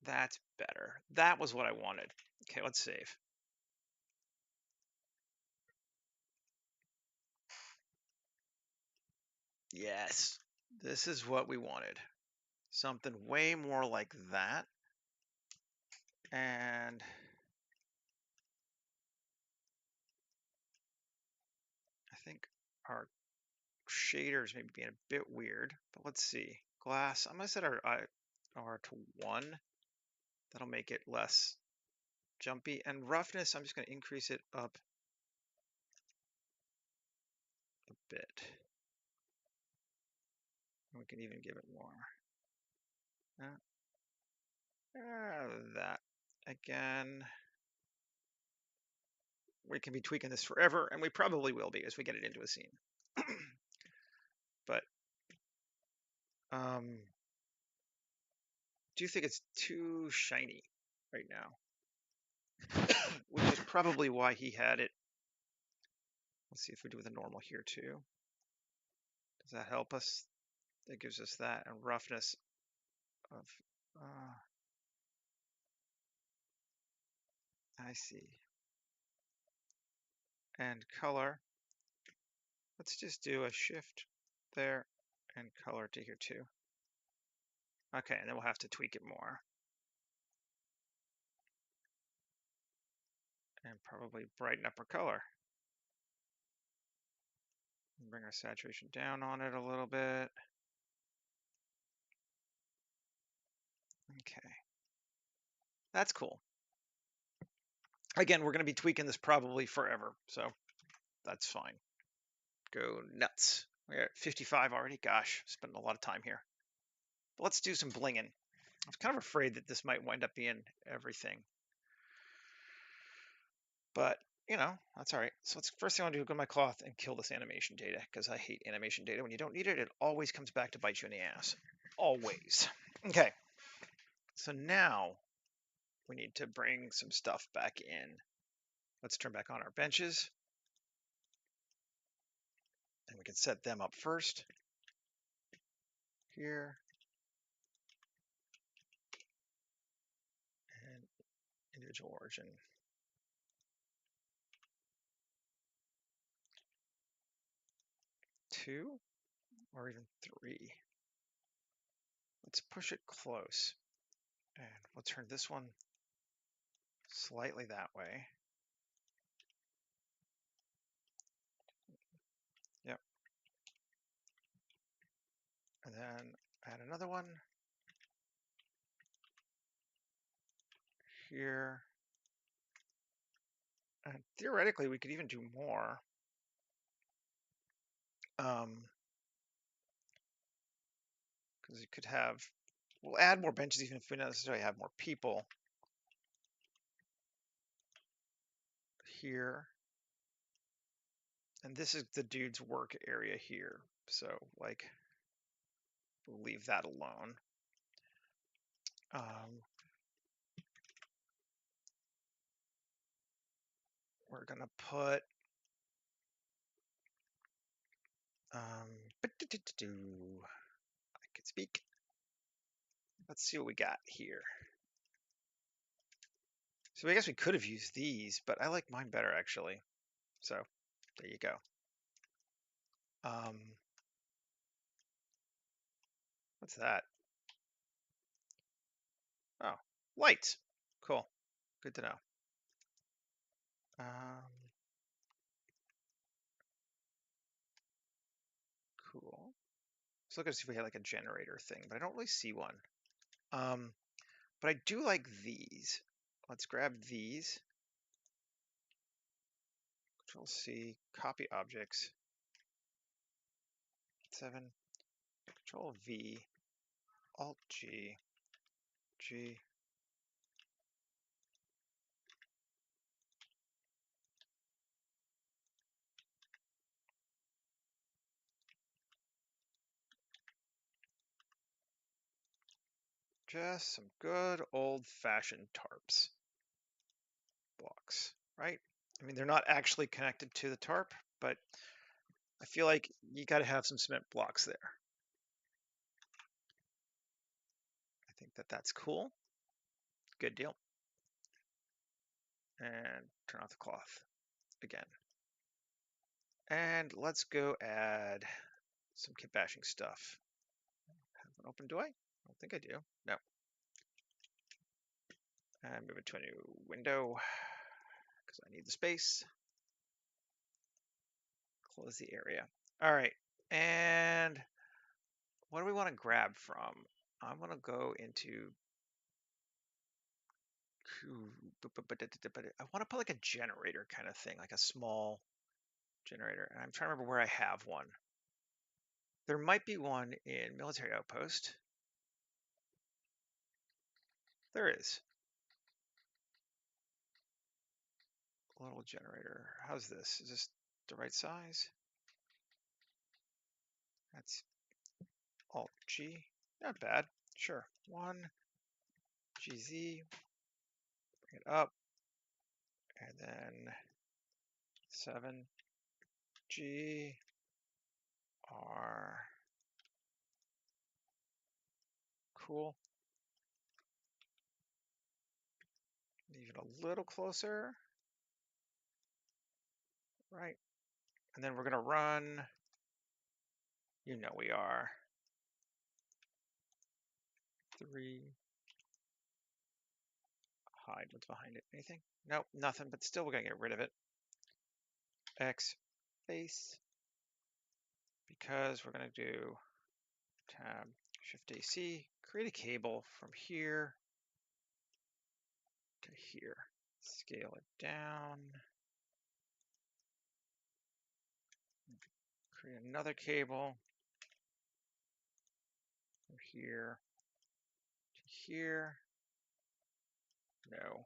hey. That's better. That was what I wanted. Okay, let's save. Yes, this is what we wanted. Something way more like that. And I think our shaders maybe being a bit weird, but let's see. Glass, I'm gonna set our to 1. That'll make it less jumpy. And roughness, I'm just gonna increase it up a bit. And we can even give it more. That again. We can be tweaking this forever, and we probably will be as we get it into a scene. But do you think it's too shiny right now? Which is probably why he had it. Let's see if we do with a normal here too. Does that help us? That gives us that, and roughness of, I see. And color, let's just do a shift there and color to here too. Okay, and then we'll have to tweak it more. And probably brighten up our color. Bring our saturation down on it a little bit. Okay. That's cool. Again, we're going to be tweaking this probably forever, so that's fine. Go nuts. We're at 55 already. Gosh, spending a lot of time here. But let's do some blinging. I was kind of afraid that this might wind up being everything. But, you know, that's all right. So first thing I want to do is go to my cloth and kill this animation data, because I hate animation data. When you don't need it, it always comes back to bite you in the ass. Always. Okay. So now we need to bring some stuff back in. Let's turn back on our benches. And we can set them up first. Here. And individual origin. 2 or even 3. Let's push it close. And we'll turn this one slightly that way. Yep. And then add another one here. And theoretically, we could even do more. Because you could have, we'll add more benches even if we don't necessarily have more people. Here. And this is the dude's work area here. So, like, we'll leave that alone. We're going to put I can speak. Let's see what we got here. So I guess we could have used these, but I like mine better actually. So there you go. What's that? Oh, lights. Cool. Good to know. Cool. Let's look and see if we had like a generator thing, but I don't really see one. But I do like these. Let's grab these. Control C, copy objects. 7. Control V, Alt G, G. Just some good old-fashioned tarps blocks, right? I mean, they're not actually connected to the tarp, but I feel like you got to have some cement blocks there. I think that that's cool. Good deal. And turn off the cloth again. And let's go add some kit bashing stuff. Have one open, do I? I don't think I do. No. And move it to a new window because I need the space. Close the area. All right. And what do we want to grab from? I'm going to go into, I want to put like a generator kind of thing, like a small generator. And I'm trying to remember where I have one. There might be one in military outpost. There is. A little generator. How's this? Is this the right size? That's Alt G. Not bad. Sure. 1 GZ. Bring it up. And then 7 G R. Cool. Even a little closer. Right. And then we're going to run. You know we are. 3 hide what's behind it. Anything? Nope, nothing, but still we're gonna get rid of it. X face, because we're gonna do tab Shift AC, create a cable from here to here. Scale it down. Create another cable from here to here. No.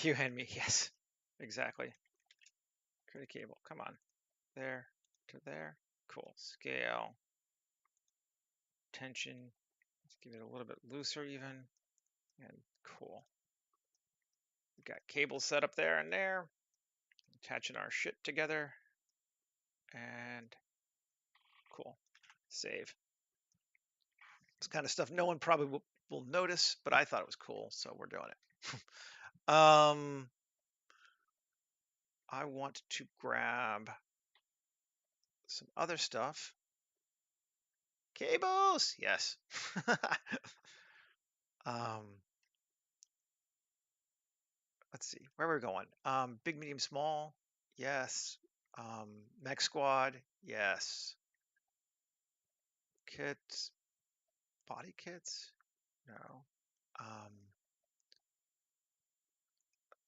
You and me, yes, exactly. Create a cable, come on. There to there, cool. Scale, tension, let's give it a little bit looser even, and cool. We got cables set up there and there, attaching our shit together, and cool, save. It's kind of stuff no one probably will notice, but I thought it was cool, so we're doing it. I want to grab some other stuff. Cables, yes. Let's see, where we're we going. Big, medium, small, yes. Mech squad, yes. Kits, body kits, no.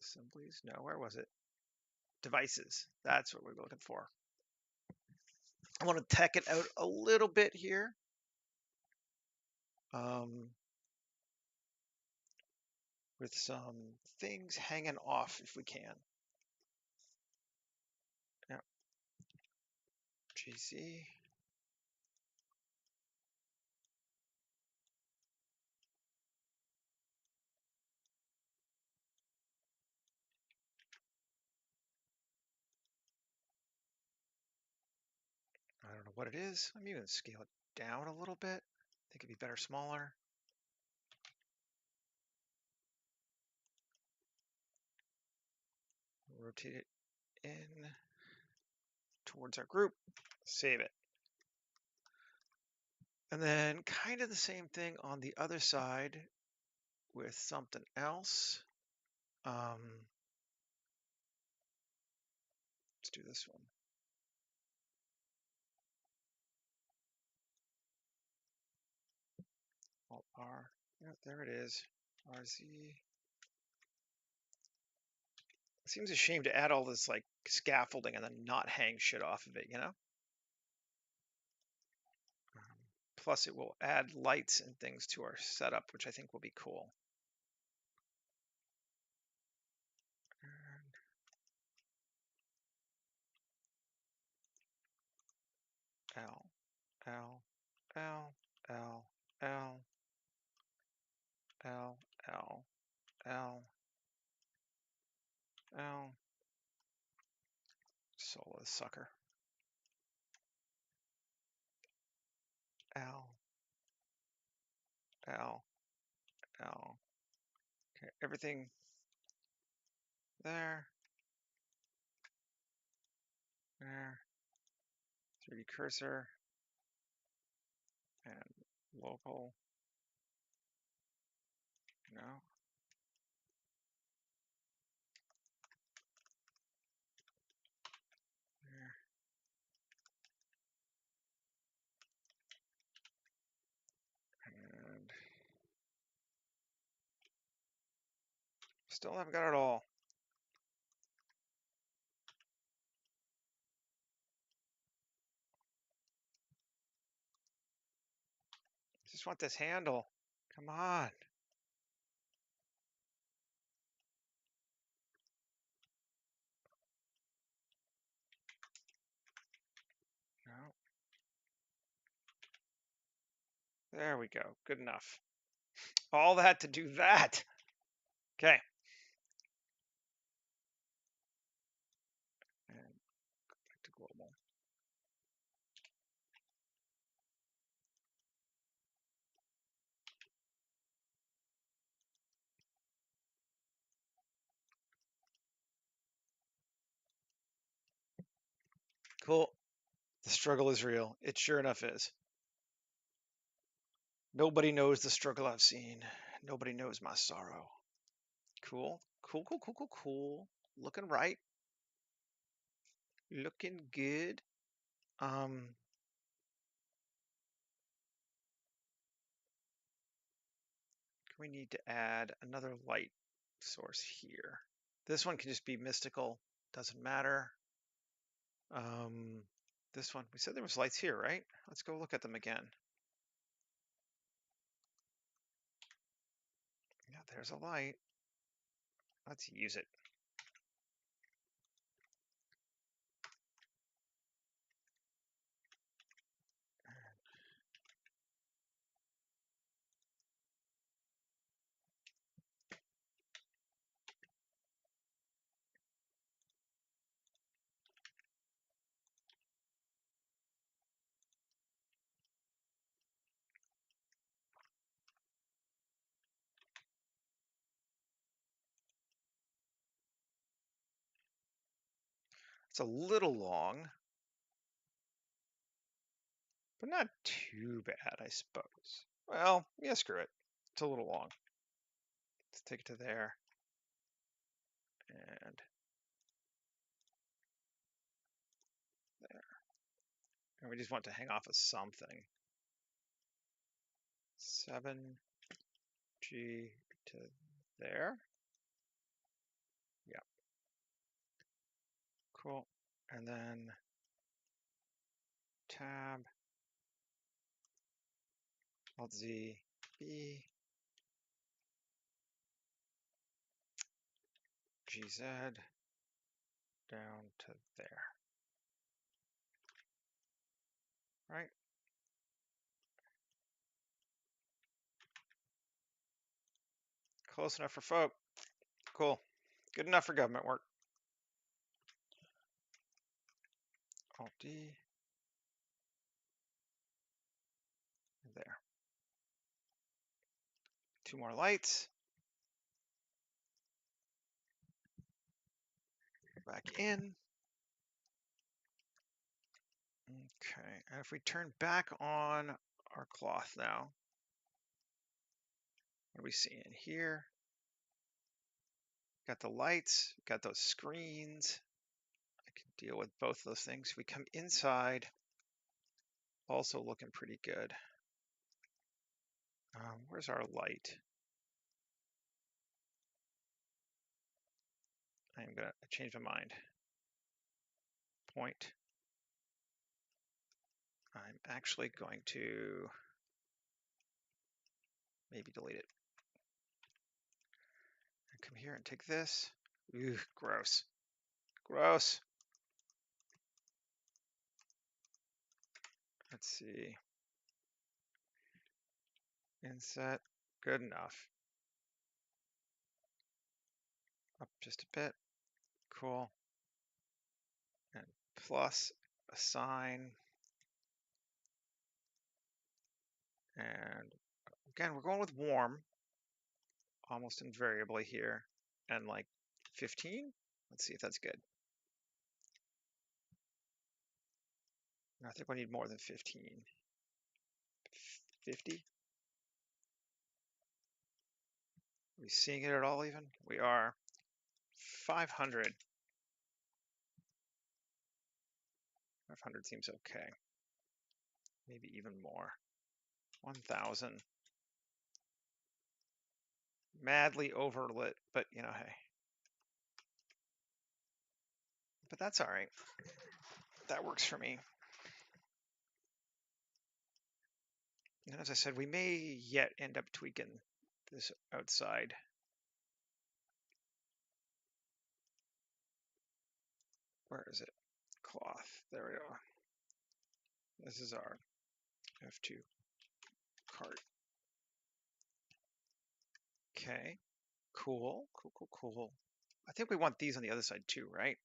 Assemblies, no. Where was it? Devices, that's what we're looking for. I want to tech it out a little bit here. With some things hanging off if we can. Yeah. GC. I don't know what it is. I'm even scale it down a little bit. I think it'd be better smaller. Rotate it in towards our group. Save it. And then kind of the same thing on the other side with something else. Let's do this one. Alt R. Yeah, there it is. RZ. It seems a shame to add all this like scaffolding and then not hang shit off of it, you know? Plus it will add lights and things to our setup, which I think will be cool. L, L, L, L, L, L, L, L, L. Solo sucker. L, L, L. Okay, everything there, there. 3D cursor and local. No. There. And still haven't got it all. Just want this handle. Come on. No. There we go. Good enough. All that to do that. Okay. And back to global. Cool. The struggle is real. It sure enough is. Nobody knows the struggle I've seen. Nobody knows my sorrow. Cool. Cool, cool, cool, cool, cool. Looking right. Looking good. We need to add another light source here. This one can just be mystical. Doesn't matter. This one, we said there was lights here, right? Let's go look at them again. Yeah, there's a light. Let's use it. It's a little long, but not too bad, I suppose. Well, yeah, screw it. It's a little long. Let's take it to there. And there. And we just want to hang off of something. 7G to there. Yeah. Cool. And then tab, Alt Z, B, GZ, down to there. Right? Close enough for folk. Cool. Good enough for government work. Alt D. There. 2 more lights. Back in. Okay. And if we turn back on our cloth now, what are we seeing here? Got the lights, got those screens. I can deal with both of those things. If we come inside, also looking pretty good. Where's our light? I'm gonna change my mind. Point. I'm actually going to maybe delete it. And come here and take this. Ooh, gross. Gross. Let's see. Inset. Good enough. Up just a bit. Cool. And plus assign. And again, we're going with warm almost invariably here. And like 15. Let's see if that's good. I think we need more than 15. 50. Are we seeing it at all even? We are. 500. 500 seems okay. Maybe even more. 1,000. Madly overlit, but you know, hey. But that's all right. That works for me. And as I said, we may yet end up tweaking this outside. Where is it? Cloth. There we go. This is our F2 cart. Okay. Cool. Cool, cool, cool. I think we want these on the other side too, right?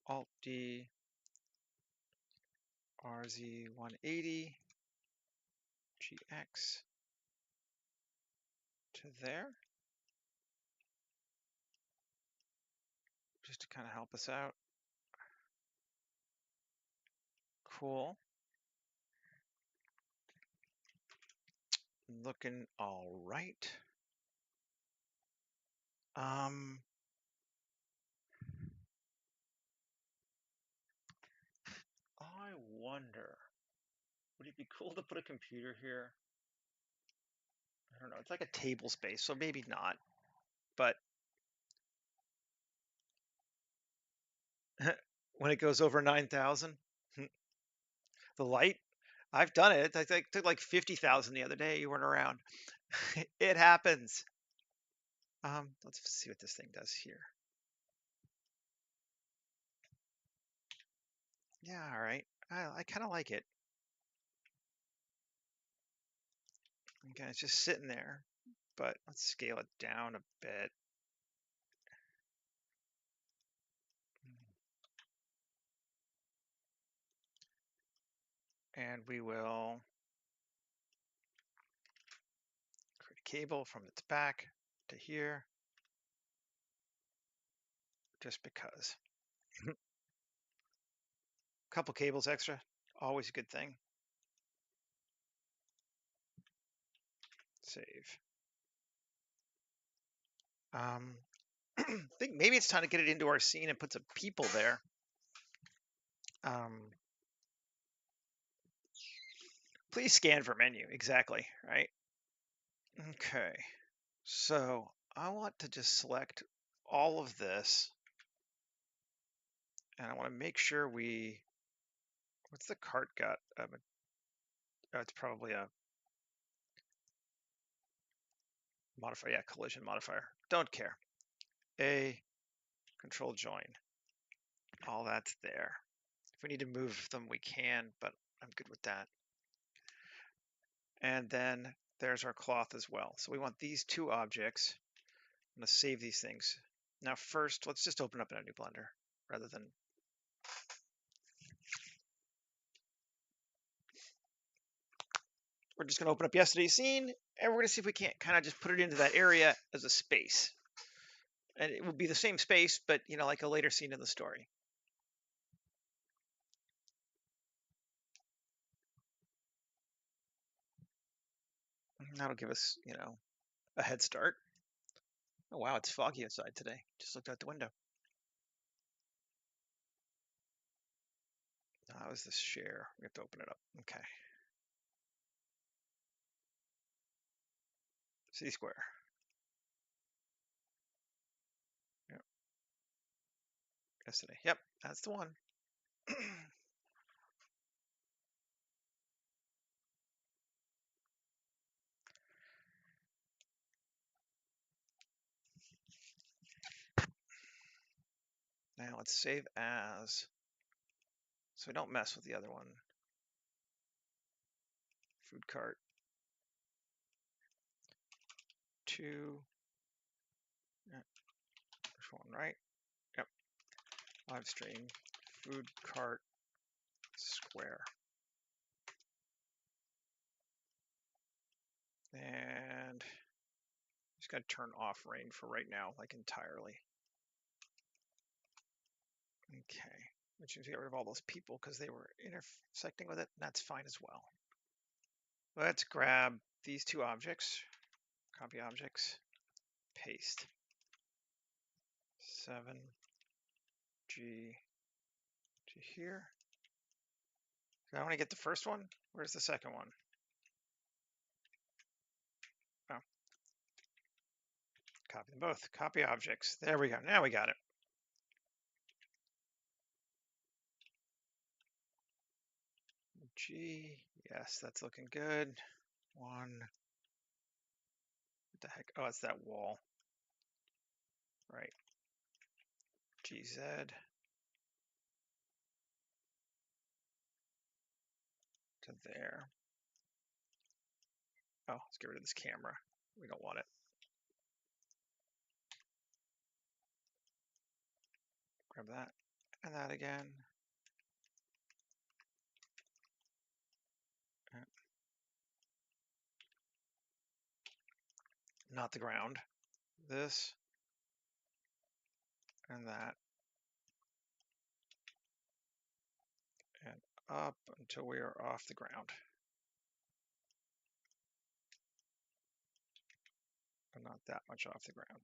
Alt D RZ180 GX to there. Just to kind of help us out. Cool. Looking all right. Um, I wonder, would it be cool to put a computer here? I don't know. It's like a table space, so maybe not. But when it goes over 9,000, the light, I've done it. I think took like 50,000 the other day. You weren't around. It happens. Let's see what this thing does here. Yeah, all right. I kind of like it. Okay, it's just sitting there, but let's scale it down a bit. And we will create a cable from its back to here, just because. A couple cables extra, always a good thing. Save. I think maybe it's time to get it into our scene and put some people there. Um, please scan for menu. Exactly, right? Okay. So I want to just select all of this, and I want to make sure what's the cart got? Oh, it's probably a modifier. Yeah, collision modifier. Don't care. A control join. All that's there. If we need to move them, we can, but I'm good with that. And then there's our cloth as well. So we want these two objects. I'm going to save these things. Now first, let's just open up in a new Blender rather than. We're just going to open up yesterday's scene, and we're going to see if we can't kind of just put it into that area as a space. And it would be the same space, but like a later scene in the story. That'll give us, a head start. Oh wow, it's foggy outside today. Just looked out the window. How is this share? We have to open it up. Okay. C square. Yep. Yesterday. Yep, that's the one. Now let's save as, so we don't mess with the other one. Food cart. 2. Yeah, which one, right? Yep. Live stream. Food cart square. And just gotta turn off rain for right now, like entirely. Okay. Which means we get rid of all those people because they were intersecting with it, and that's fine as well. Let's grab these two objects, copy objects, paste. 7G to here. I want to get the first one. Where's the second one? Oh, copy them both. Copy objects. There we go. Now we got it. G. Yes, that's looking good. One. What the heck? Oh, it's that wall. Right. GZ to there. Oh, let's get rid of this camera. We don't want it. Grab that and that again. Not the ground. This and that. And up until we are off the ground. but not that much off the ground.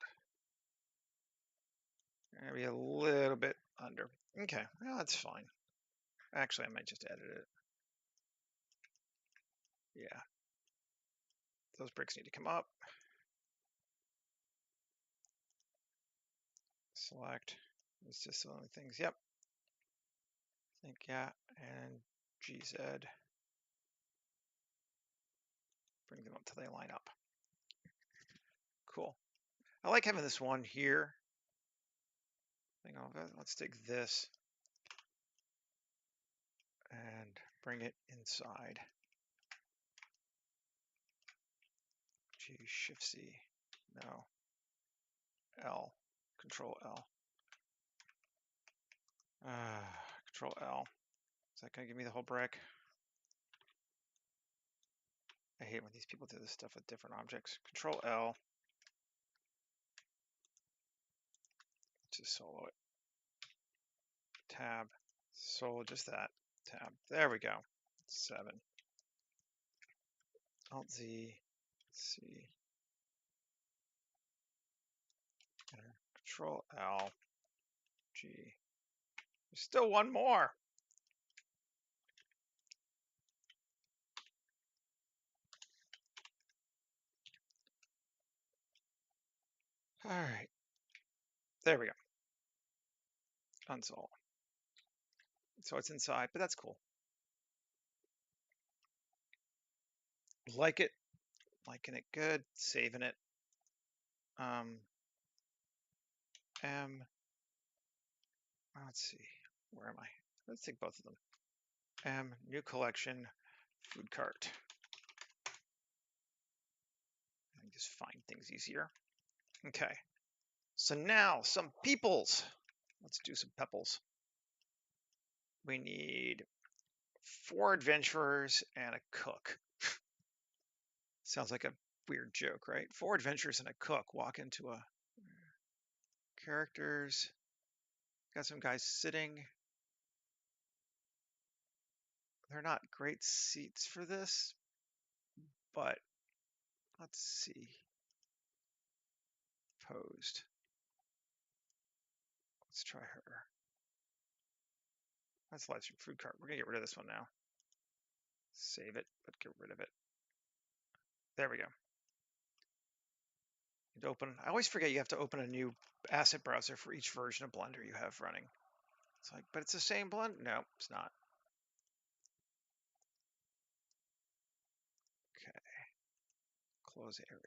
Maybe a little bit under. Okay, well, that's fine. Actually, I might just edit it. Yeah. Those bricks need to come up. Select. It's just the only things. Yep. I think, yeah. And GZ. Bring them up till they line up. Cool. I like having this one here. Hang on, let's take this and bring it inside. G, Shift C. No. L. Control L. Control L. Is that going to give me the whole brick? I hate when these people do this stuff with different objects. Control L. Just solo it. Tab. Solo just that. Tab. There we go. 7. Alt Z. C. Enter. Control L. G. There's still one more. All right. There we go. Console. So it's inside, but that's cool. Like it. Liking it good. Saving it. Let's see. Where am I? Let's take both of them. New collection. Food cart. I just find things easier. Okay. So now some peoples. Let's do some pepples. We need 4 adventurers and a cook. Sounds like a weird joke, right? 4 adventurers and a cook walk into a characters. Got some guys sitting. They're not great seats for this, but let's see. Posed. Let's try her. That's live stream food cart. We're gonna get rid of this one now. Save it, but get rid of it. There we go. You'd open. I always forget you have to open a new asset browser for each version of Blender you have running. It's like, but it's the same Blender. No, it's not. Okay. Close area.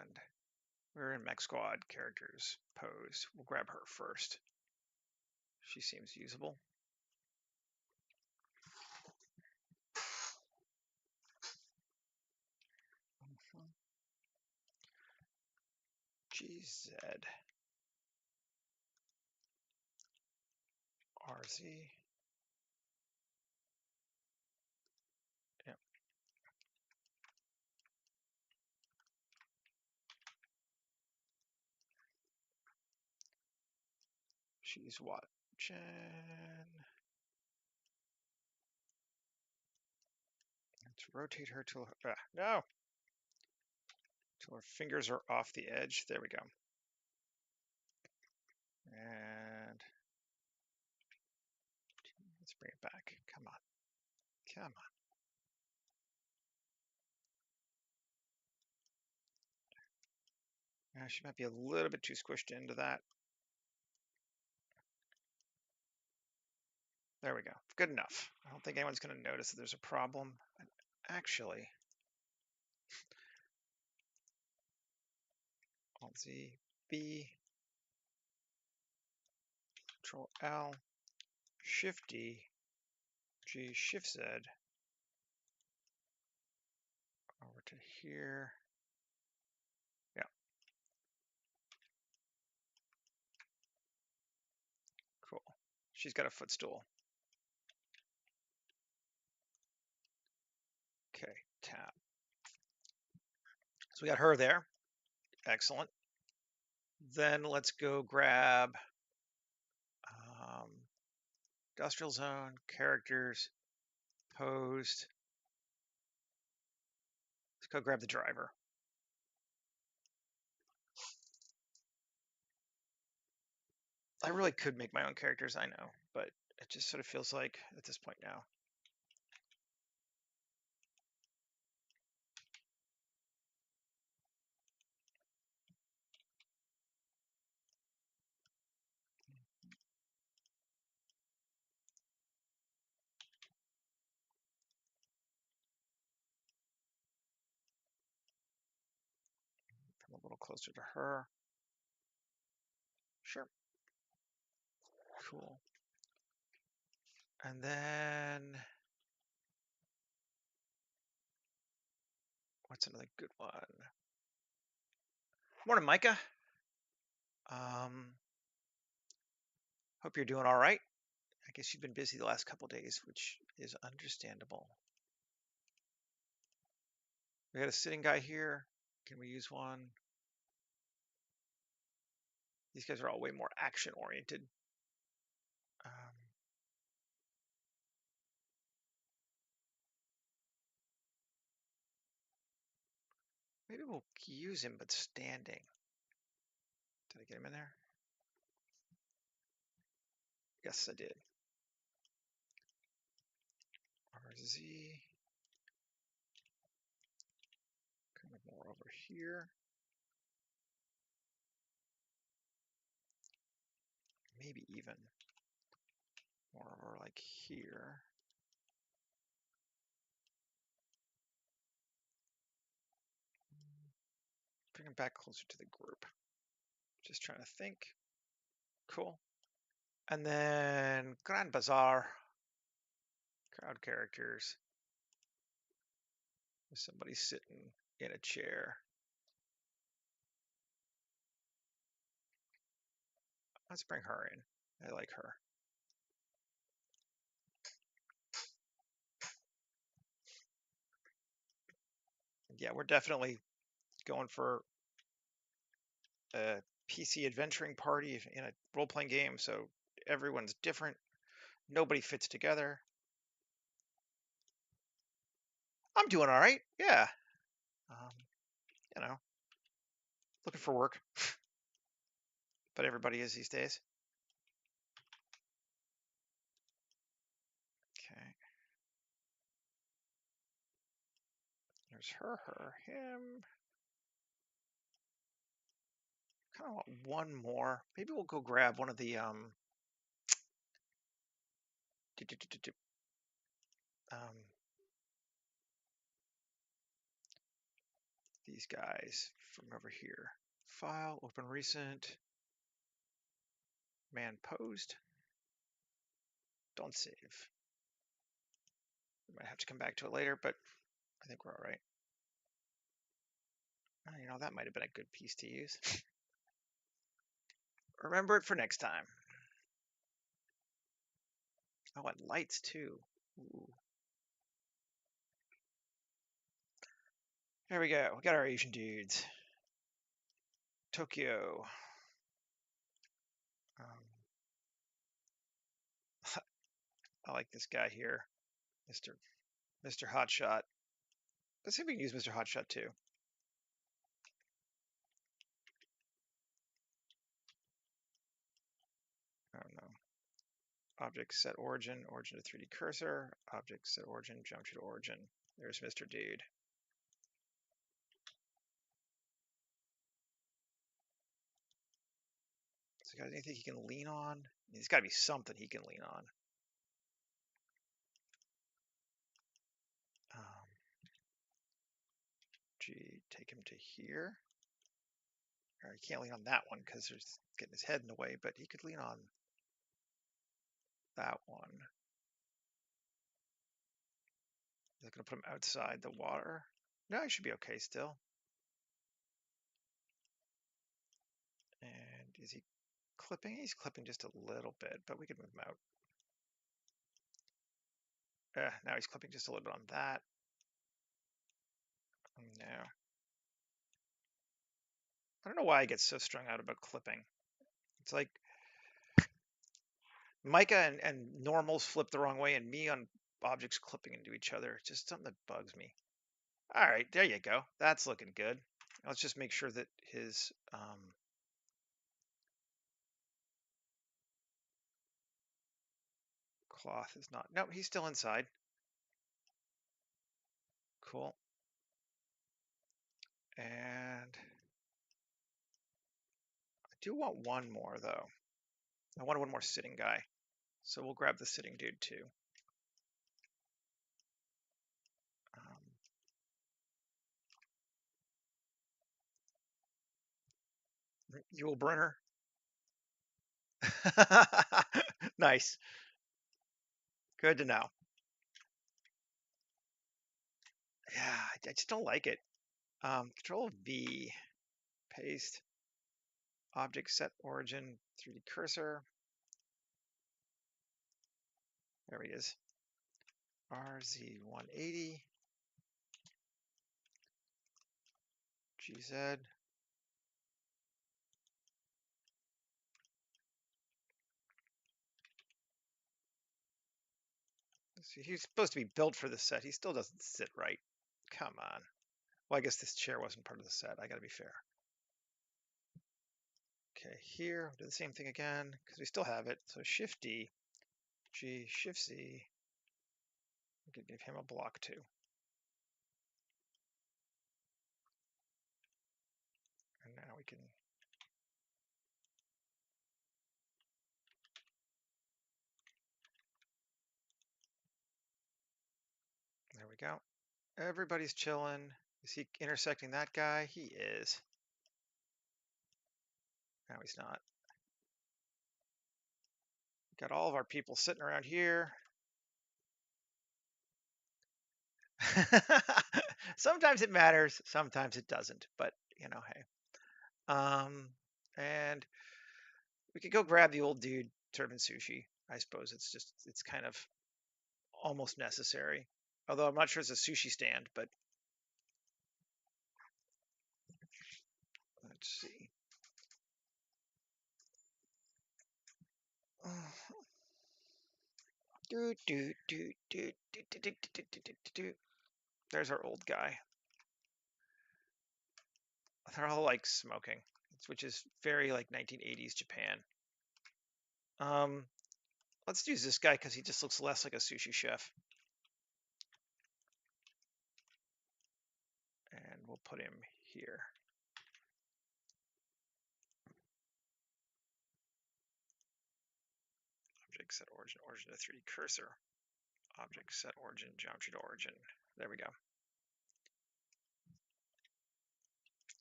And we're in Mech Squad characters pose. We'll grab her first. She seems usable. GZ. RZ. Yep. She's watching. Let's rotate her till her, no, till her fingers are off the edge. There we go. And let's bring it back. Come on. Come on. She might be a little bit too squished into that. There we go. Good enough. I don't think anyone's going to notice that there's a problem. Actually, Alt Z, B, Control L, Shift D, G, Shift Z, over to here. Yeah. Cool. She's got a footstool. Okay, tab. So we got her there. Excellent. Then let's go grab industrial zone, characters, posed. go grab the driver. I really could make my own characters, I know, but it just sort of feels like at this point now. Come a little closer to her. Sure. Cool. And then what's another good one? Morning, Micah. Hope you're doing all right. I guess you've been busy the last couple days, which is understandable. We got a sitting guy here. Can we use one? These guys are all way more action oriented. Maybe we'll use him, but standing. Did I get him in there? Yes, I did. RZ. Kind of more over here. Maybe even more over like here. Bring him back closer to the group. Just trying to think. Cool. And then Grand Bazaar. Crowd characters. Somebody sitting in a chair. Let's bring her in. I like her. Yeah, we're definitely going for a PC adventuring party in a role-playing game, so everyone's different. Nobody fits together. I'm doing all right. Yeah. Um, you know, looking for work, but everybody is these days. Okay. There's her, him. Kind of want one more. Maybe we'll go grab one of the these guys from over here. File, open recent, man posed. Don't save. We might have to come back to it later, but I think we're all right. You know, that might have been a good piece to use. Remember it for next time. Oh, and lights too. Ooh. There we go. We got our Asian dudes. Tokyo. I like this guy here, Mr. Hotshot. Let's see if we can use Mr. Hotshot too. I don't know. Object set origin, origin to 3D cursor. Object set origin, geometry to origin. There's Mr. Dude. So he got anything he can lean on? He's got to be something he can lean on. Gee, take him to here. Or he can't lean on that one because there's getting his head in the way, but he could lean on that one. Is that going to put him outside the water? No, he should be okay still. And is he clipping? He's clipping just a little bit, but we could move him out. Now he's clipping just a little bit on that. No. I don't know why I get so strung out about clipping. It's like Micah and normals flip the wrong way, and me on objects clipping into each other. It's just something that bugs me. All right, there you go. That's looking good. Let's just make sure that his cloth is not. No, he's still inside. Cool. And I do want one more though. I want one more sitting guy. So we'll grab the sitting dude too. Um, Yule Brenner. Nice. Good to know. Yeah, I just don't like it. Control V, paste, object set origin, 3D cursor. There he is. RZ180, GZ. See, he's supposed to be built for the set. He still doesn't sit right. Come on. Well, I guess this chair wasn't part of the set. I gotta be fair. Okay, here, do the same thing again, because we still have it. So Shift D, G, Shift Z. We could give him a block too. And now we can. There we go. Everybody's chilling. Is he intersecting that guy? He is. No, he's not. Got all of our people sitting around here. Sometimes it matters, sometimes it doesn't, but you know, hey. And we could go grab the old dude serving sushi. I suppose it's kind of almost necessary. Although I'm not sure it's a sushi stand, but let's see. Do, do, do, do, do, do, do, do, do, do, do. There's our old guy. They're all like smoking, which is very like 1980s Japan. Um, let's use this guy because he just looks less like a sushi chef. And we'll put him here. Object set origin, origin to 3D cursor. Object set origin, geometry to origin. There we go.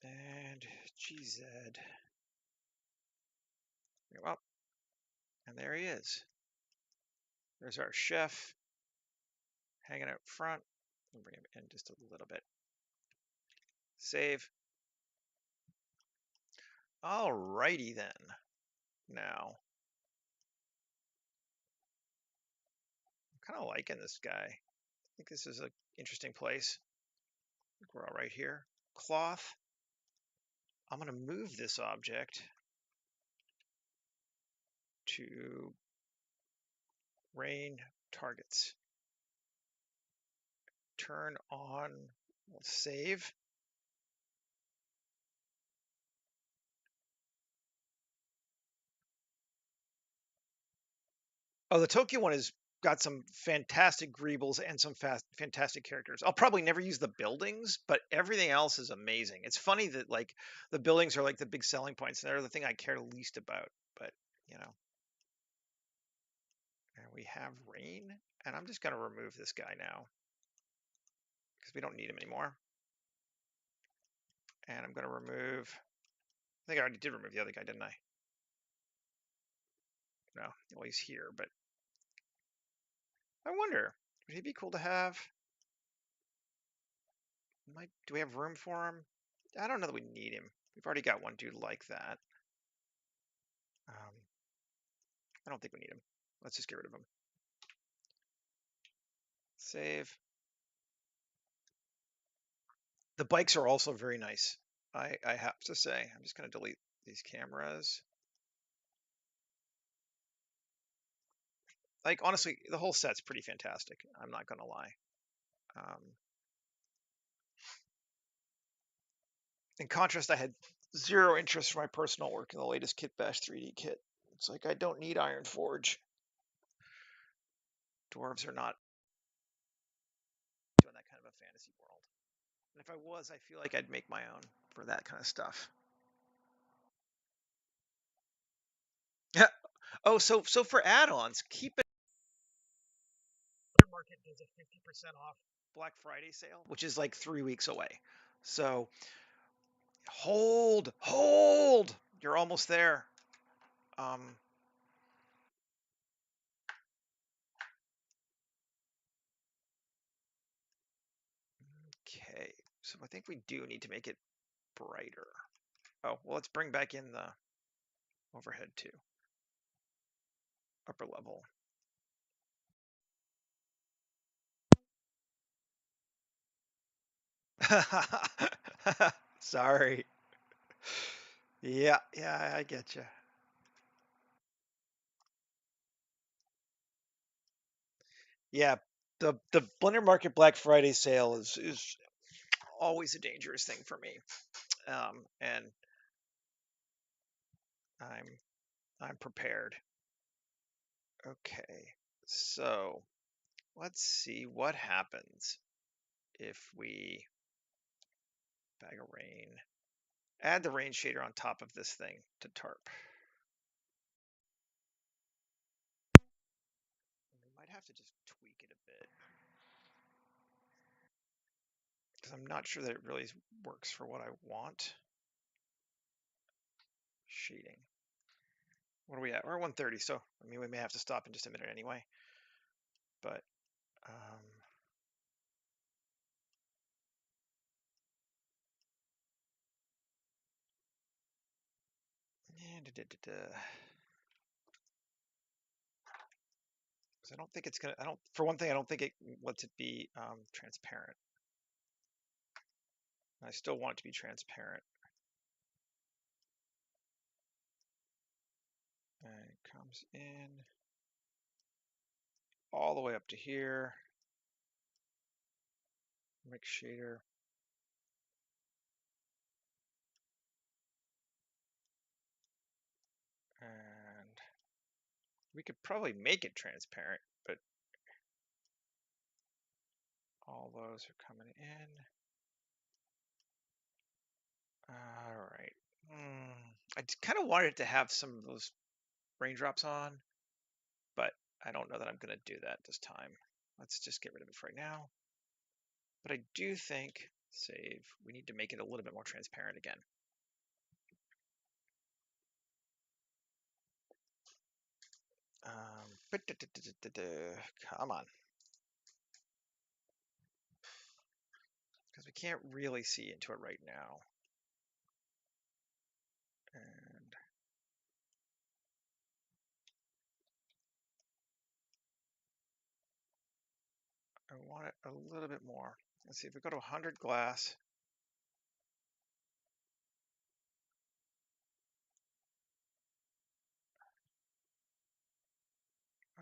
And GZ. Well, and there he is. There's our chef hanging out front. We'll bring him in just a little bit. Save. Alrighty then. Now, I'm kind of liking this guy. I think this is an interesting place. We're all right here. Cloth. I'm going to move this object to rain targets. Turn on, we'll save. Oh, the Tokyo one has got some fantastic greebles and some fantastic characters. I'll probably never use the buildings, but everything else is amazing. It's funny that like the buildings are like the big selling points, and they're the thing I care least about. But you know, and we have rain, and I'm just gonna remove this guy now because we don't need him anymore. And I'm gonna remove. I think I already did remove the other guy, didn't I? No, well he's here, but I wonder, would he be cool to have? Do we have room for him? I don't know that we need him. We've already got one dude like that. I don't think we need him. Let's just get rid of him. Save. The bikes are also very nice. I have to say. I'm just going to delete these cameras. Like, honestly, the whole set's pretty fantastic. I'm not going to lie. In contrast, I had zero interest for my personal work in the latest Kit Bash 3D kit. It's like I don't need Iron Forge. Dwarves are not doing that kind of a fantasy world. And if I was, I feel like I'd make my own for that kind of stuff. Oh, so for add-ons, keep it. Market does a 50% off Black Friday sale, which is like 3 weeks away. So hold. You're almost there. Um, okay, so I think we do need to make it brighter. Oh, well, let's bring back in the overhead too. Upper level. Sorry. Yeah, I get you. Yeah, the Blender Market Black Friday sale is always a dangerous thing for me. And I'm I'm prepared. Okay, so let's see what happens if we bag of rain, add the rain shader on top of this thing to tarp. We might have to just tweak it a bit because I'm not sure that it really works for what I want. Shading. What are we at? We're at 130, so I mean we may have to stop in just a minute anyway. But because I don't think it's gonna. I don't. For one thing, I don't think it lets it be transparent. I still want it to be transparent. And it comes in all the way up to here. Mix shader. And we could probably make it transparent, but all those are coming in. All right. I kind of wanted to have some of those raindrops on, but I don't know that I'm going to do that this time. Let's just get rid of it for right now. But I do think, save, we need to make it a little bit more transparent again. Come on. Because we can't really see into it right now. And I want it a little bit more. Let's see, if we go to 100 glass,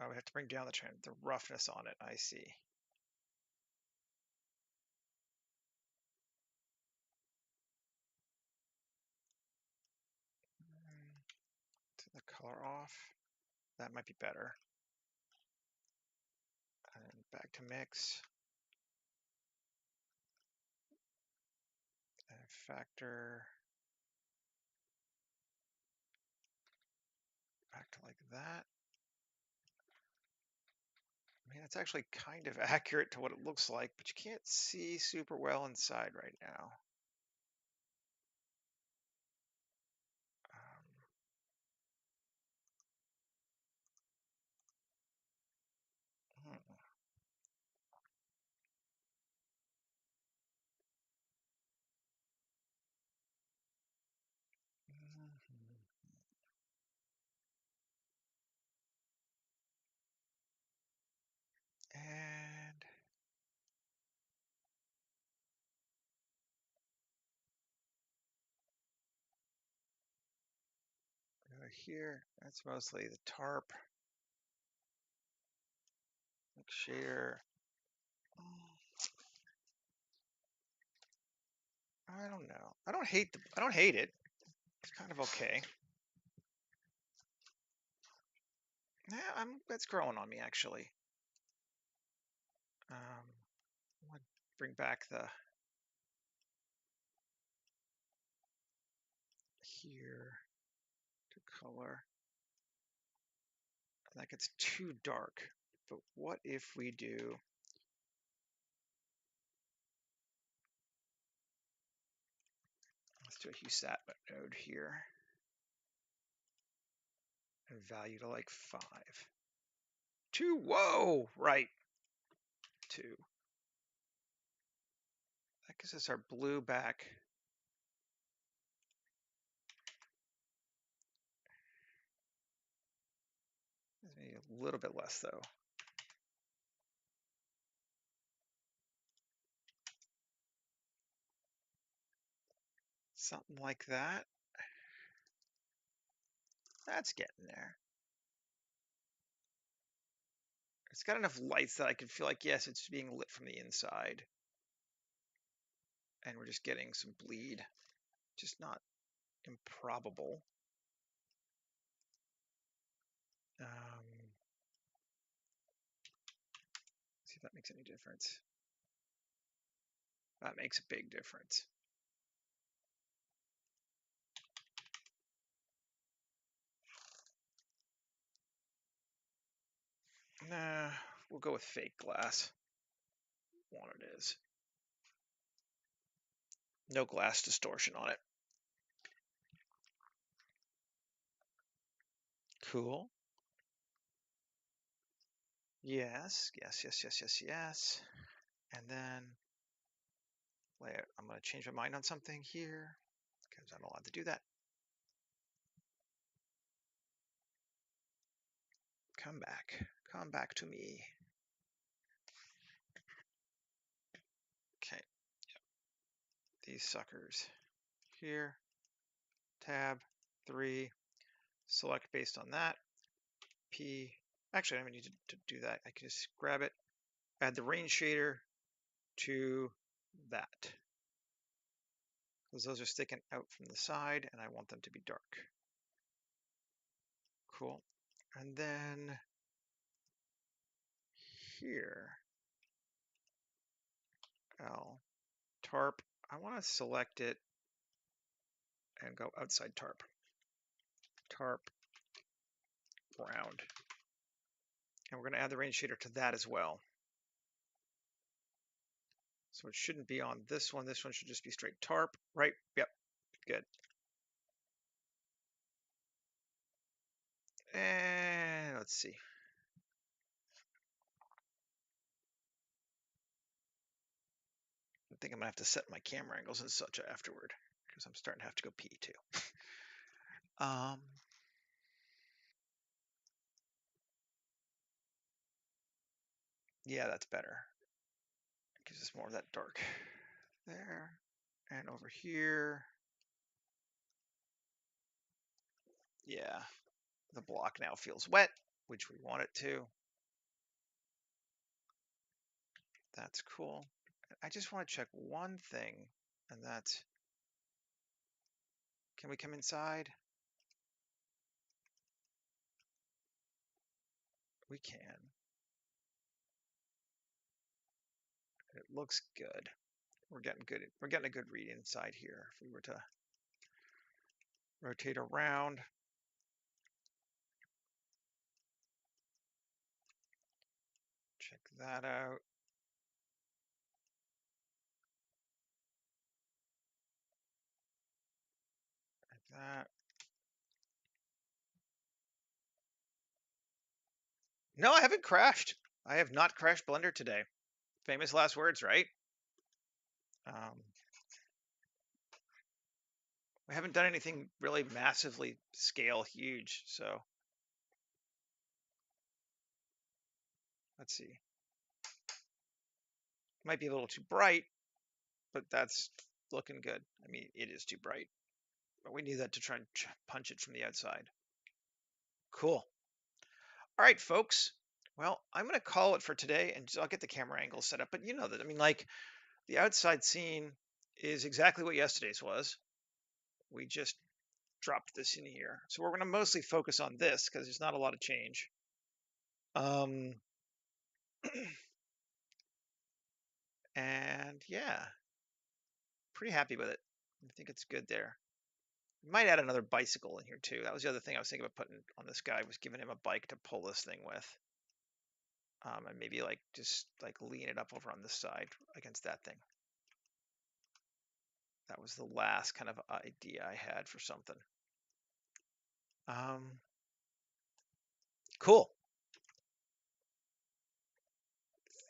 we have to bring down the roughness on it. I see. Turn the color off. That might be better. And back to mix. And factor. Back to like that. I mean, it's actually kind of accurate to what it looks like, but you can't see super well inside right now. Hmm. And here, that's mostly the tarp. Shader. I don't know. I don't hate it. It's kind of okay. Yeah, that's growing on me actually. I want to bring back the here to color. That gets too dark. But what if we do, let's do a hue sat node here and value to like 5. 2, whoa, right, 2. That gives us our blue back. Maybe a little bit less though. Something like that. That's getting there. It's got enough lights that I can feel like, yes, it's being lit from the inside. And we're just getting some bleed. Just not improbable. See if that makes any difference. That makes a big difference. Nah, we'll go with fake glass. One it is. No glass distortion on it. Cool. Yes, yes, yes, yes, yes, yes. And then layout. I'm going to change my mind on something here because I'm allowed to do that. Come back. Come back to me. Okay. Yep. These suckers here. Tab 3. Select based on that. P. Actually, I don't even need to do that. I can just grab it. Add the rain shader to that. Because those are sticking out from the side and I want them to be dark. Cool. And then here, L, tarp, I want to select it and go outside tarp. Tarp, round. And we're going to add the rain shader to that as well. So it shouldn't be on this one. This one should just be straight tarp, right? Yep, good. And let's see. I think I'm gonna have to set my camera angles and such afterward because I'm starting to have to go pee too. Yeah, that's better. It gives us more of that dark there. And over here, yeah, the block now feels wet, which we want it to. That's cool. I just want to check one thing, and that's, can we come inside? We can. It looks good. We're getting good. We're getting a good read inside here. If we were to rotate around, check that out. Like that. No, I haven't crashed. I have not crashed Blender today. Famous last words, right? We haven't done anything really massively scale huge, so let's see. Might be a little too bright, but that's looking good. I mean, it is too bright, but we need that to try and punch it from the outside. Cool. All right, folks. Well, I'm going to call it for today, and I'll get the camera angle set up. But you know that, I mean, like the outside scene is exactly what yesterday's was. We just dropped this in here. So we're going to mostly focus on this because there's not a lot of change. Um, and yeah, pretty happy with it. I think it's good there. Might add another bicycle in here too. That was the other thing I was thinking about putting on this guy, was giving him a bike to pull this thing with. And maybe like just like lean it up over on this side against that thing. That was the last kind of idea I had for something. Um, cool.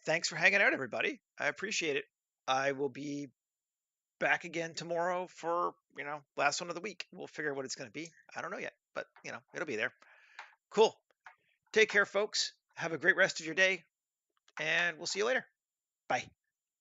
Thanks for hanging out, everybody. I appreciate it. I will be back again tomorrow for, last one of the week. We'll figure out what it's going to be. I don't know yet, but, it'll be there. Cool. Take care, folks. Have a great rest of your day, and we'll see you later. Bye.